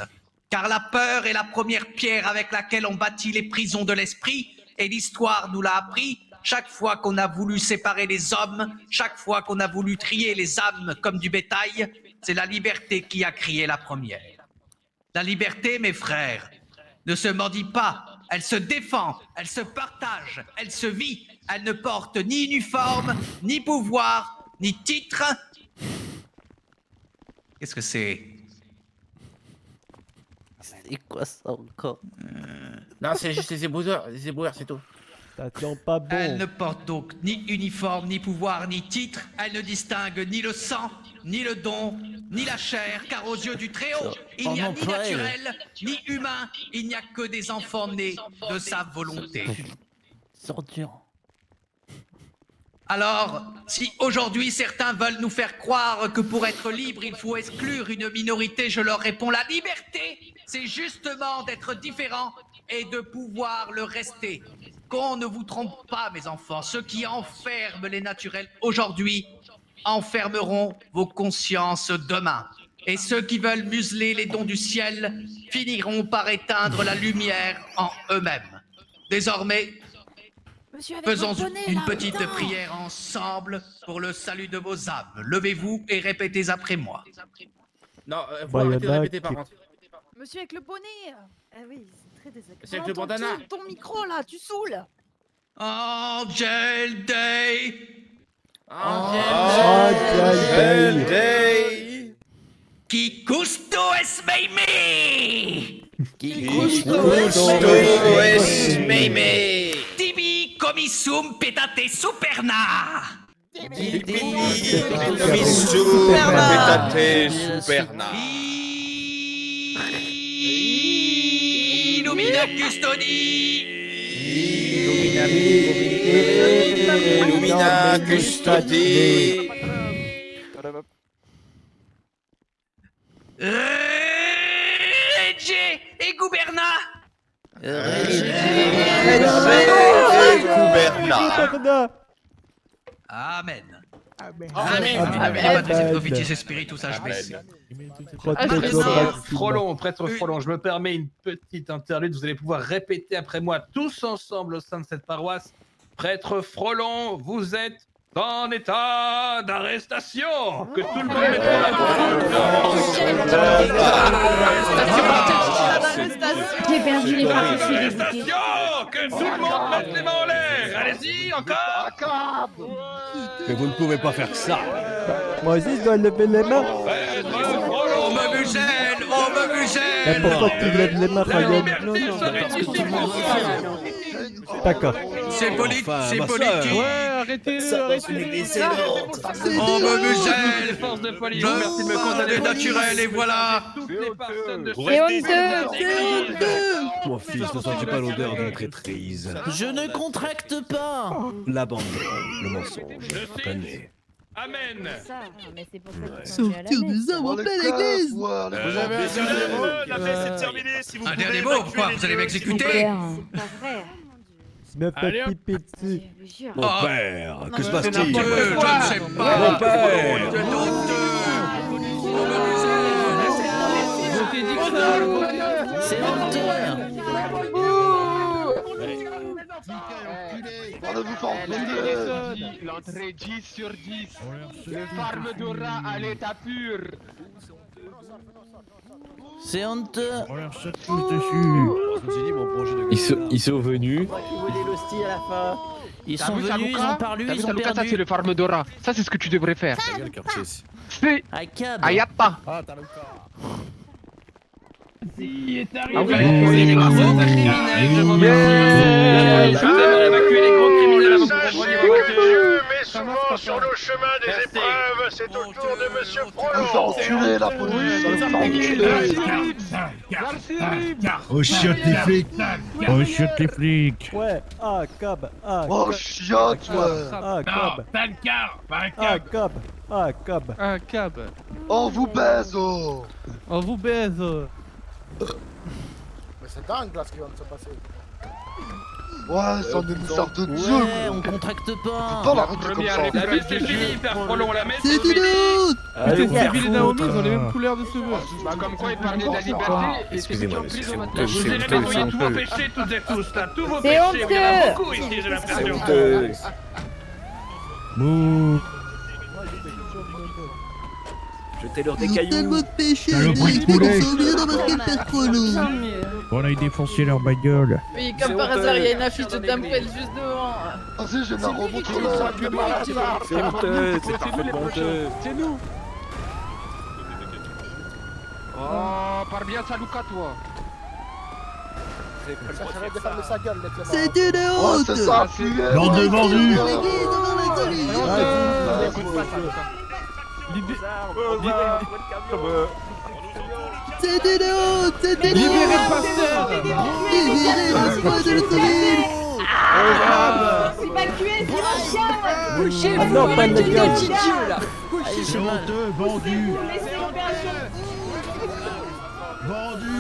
Car la peur est la première pierre avec laquelle on bâtit les prisons de l'esprit, et l'histoire nous l'a appris. Chaque fois qu'on a voulu séparer les hommes, chaque fois qu'on a voulu trier les âmes comme du bétail, c'est la liberté qui a crié la première. La liberté, mes frères, ne se mordit pas, elle se défend, elle se partage, elle se vit, elle ne porte ni uniforme, ni pouvoir, ni titre. Qu'est-ce que c'est? C'est quoi ça encore? Non, c'est juste les éboueurs, c'est tout. Ça tient pas bon. Elle ne porte donc ni uniforme, ni pouvoir, ni titre. Elle ne distingue ni le sang, ni le don, ni la chair, car aux yeux du Très-Haut, il n'y a ni naturel, ni humain. Il n'y a que des enfants nés de sa volonté. Alors, si aujourd'hui certains veulent nous faire croire que pour être libre, il faut exclure une minorité, je leur réponds, la liberté, c'est justement d'être différent et de pouvoir le rester. Qu'on ne vous trompe pas, mes enfants, ceux qui enferment les naturels aujourd'hui enfermeront vos consciences demain. Et ceux qui veulent museler les dons du ciel finiront par éteindre la lumière en eux-mêmes. Désormais, faisons une petite prière ensemble pour le salut de vos âmes. Levez-vous et répétez après moi. Non, faut arrêter de répéter par contre. Monsieur avec le bonnet. Ah oui, c'est très désagréable. Monsieur avec le bandana. Ton micro là, tu saoules. Angel Day. Angel Day. Qui gusto es meime. Qui gusto es meime. Tibi comissum petate superna. Tibi comissum petate superna. Illumina custodi. Illumina custodi. Regge et gouverna. Amen. Prophétie spiritus HBC. Prêtre Frolon, je me permets une petite interlude. Vous allez pouvoir répéter après moi tous ensemble au sein de cette paroisse. Prêtre Frolon, vous êtes en état d'arrestation. Que tout le monde mette J'ai perdu les bras, je suis dégoûté. Que tout le monde mette les mains en l'air. Allez-y, encore. Mais vous ne pouvez pas faire ça. Moi aussi, je dois lever les mains. On me muselle, on me muselle. Mais pourquoi tu lèves les mains, Ryan? D'accord. C'est politique, c'est politique. Ouais, arrêtez-le, arrêtez-le. On me muselle. Merci de me condamner naturel et voilà. Et on deux. Mon fils, ne sens-tu pas l'odeur d'une traîtrise? Je ne contracte pas. L'abandon, le mensonge, plané. Amen. Mais c'est pour ça que Sortir des hommes en pleine église. La messe est terminée. Si vous un dernier mot, pourquoi vous allez m'exécuter? Pas vrai. me fait Allez, hop. pipi dessus. Mon père, que se C'est passe-t-il? n'importe quoi, je ne sais pas. Mon père! C'est honteux. L'entrée 10 sur 10. Le farm d'Ora à l'état pur. C'est honteux. Ils sont venus. Ils sont venus, ils ont parlé, ils ont Ça, perdu. c'est le farm d'Ora. Ça, c'est ce que tu devrais faire. C'est Akab. Ayappa. Il est Ah arrivé. oui. Les gros criminels, je vous remercie. Je vous ai évacué les gros criminels avant que vous rejoigniez vos voitures. Mais souvent sur le chemin des épreuves, c'est au tour de Monsieur Frollo. Vous enculez la police, Oh, chiotte les flics. Oh, chiotte les flics. Ouais, cab, Oh, chiotte, ouais. cab. T'as le car. Cab. Cab. On vous baise, oh. On vous baise. Mais c'est dingue là ce qui vient de se passer. Ouais, c'est un émissaire de Dieu. Ouais, on contracte pas. Pas l'arrêter comme ça. La messe est finie, père Frolon, la messe C'est est finie. idiot. Putain, Sybille et Naomi, ils ont les mêmes couleurs de cheveux. Bah, comme quoi, il parlait de la liberté. Et c'est lui qui est en prison maintenant. Je vous ai nettoyé tous vos péchés, toutes et tous, là. Tous vos C'est péchés. honteux. Il y en a beaucoup ici, j'ai l'impression. Mouh. Jetez-leur des Ils ont cailloux. tellement de péchés, Saloperie de les mecs poulet. sont obligés d'embarquer le père Frollo. On a défoncé leur bagnole. Oui, comme par hasard, il y a une affiche de Dumbrell juste devant. Vas-y, je la remontre là. C'est honteux, c'est parfaitement honteux. C'est nous. Oh, parle bien Saluka, toi. Ça ferait de fermer sa gueule, les Clément. C'est une Oh, honte. c'est ça, fuyez. Bande de vendus. Dans l'église, devant la solide. Écoute pas Saluka. C'est une honte. C'est une honte. Libérez le pasteur. Libérez la foi de notre ville. Évacuez, c'est Couchez-vous, non, pas de arrêtez gueule. d'être idiot là. C'est honteux, vendu. Vendu.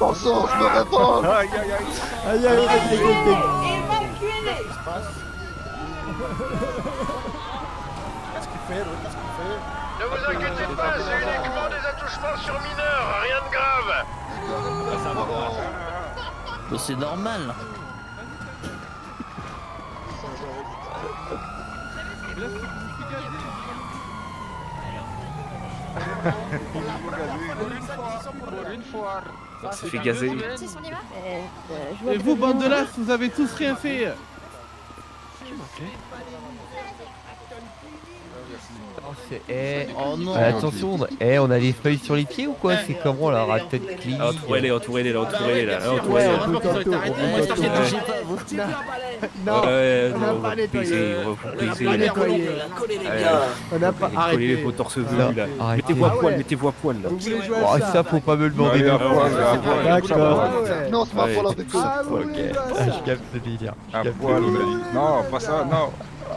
Bon sang, je me révolte. Aïe. Évacuez-les. Qu'est-ce qu'il fait, l'autre? Qu'est-ce qu'il fait? Ne vous inquiétez pas, c'est uniquement des attouchements sur mineurs, rien de grave. Bah, c'est normal. Une fois. Ça s'est fait gazer. Et vous, bande de lasses, vous avez tous rien fait. Oh non. Attention, on a des feuilles sur les pieds ou quoi? C'est comment la rate de clic? Entourez-les là, entourez-les là. Ouais, on peut tenter, Non, on n'a pas nettoyé. Baiser, On n'a pas nettoyé. On n'a pas collez arrêté. vos torses nus là. Arrêtez. Mettez-vous à Ah poil, ouais. mettez-vous à poil là. Vous voulez jouer Oh, à ça faut pas me le demander deux fois. D'accord. Non, c'est ma poil avec eux. Ah oui, Ok, voilà. je capte ce délire. À poil, non, pas ça, non.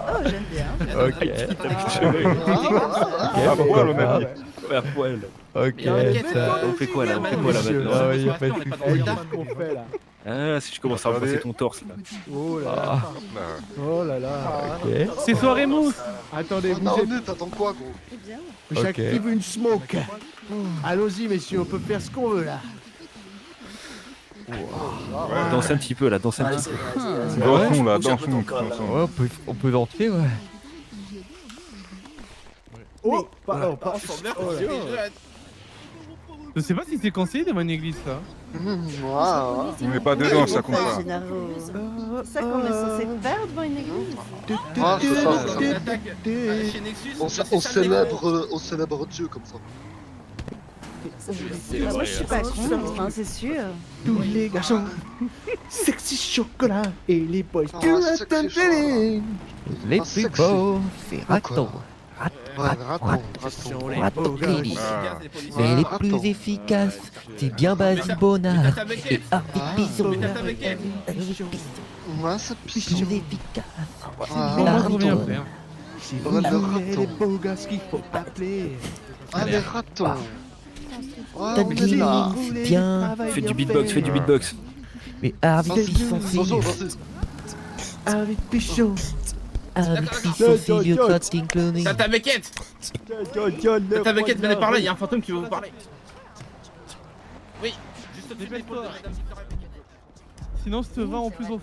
Oh, j'aime bien. Ok. À poil, on a dit. À poil. Ok, ça. On fait quoi là maintenant? Ah oui, y a pas de souci. Qu'est-ce qu'on fait là? Ah, si je commence à repasser ton torse là. Oh là là. Oh là là. Ok. C'est soirée mousse. Attendez, Non, vous êtes... mais t'attends quoi, gros? J'active une smoke. Allons-y, messieurs, on peut faire ce qu'on veut là. Danse un petit peu là, danse un petit peu. Dansons là, dansons. Ouais, on peut danser, ouais. Oh, pardon, pas. Je sais pas si c'est conseillé dans une église ça. On n'est pas dedans, ça compte pas. C'est ça qu'on est censé faire devant une église. Ah, c'est ça. On célèbre Dieu comme ça. Moi, je suis pas contre, hein, c'est sûr. Tous les garçons, sexy chocolat et les boys. Les plus beaux, c'est raton. Raton. Mais les plus efficaces, c'est bien Basibona et Harvey Bison. Ouais, c'est Plus pisson. efficace. Ah, Trop bien fait. Si vous voulez les beaux gars, ce qu'il faut appeler. Ah, les ratons. T'as de là. c'est bien. Fais du beatbox, fais du beatbox. Mais Harvey Vas-y, Bison, Bonjour, vas-y. Avec Pichot. Avec Pichot, Silvio Cutting Cloning. Tata Beckett. Tata Beckett, venez par là, il y a un fantôme qui veut vous parler. Oui, juste au-dessus de l'épaule de Madame Victoria Beckett. Sinon, je te vends en plus au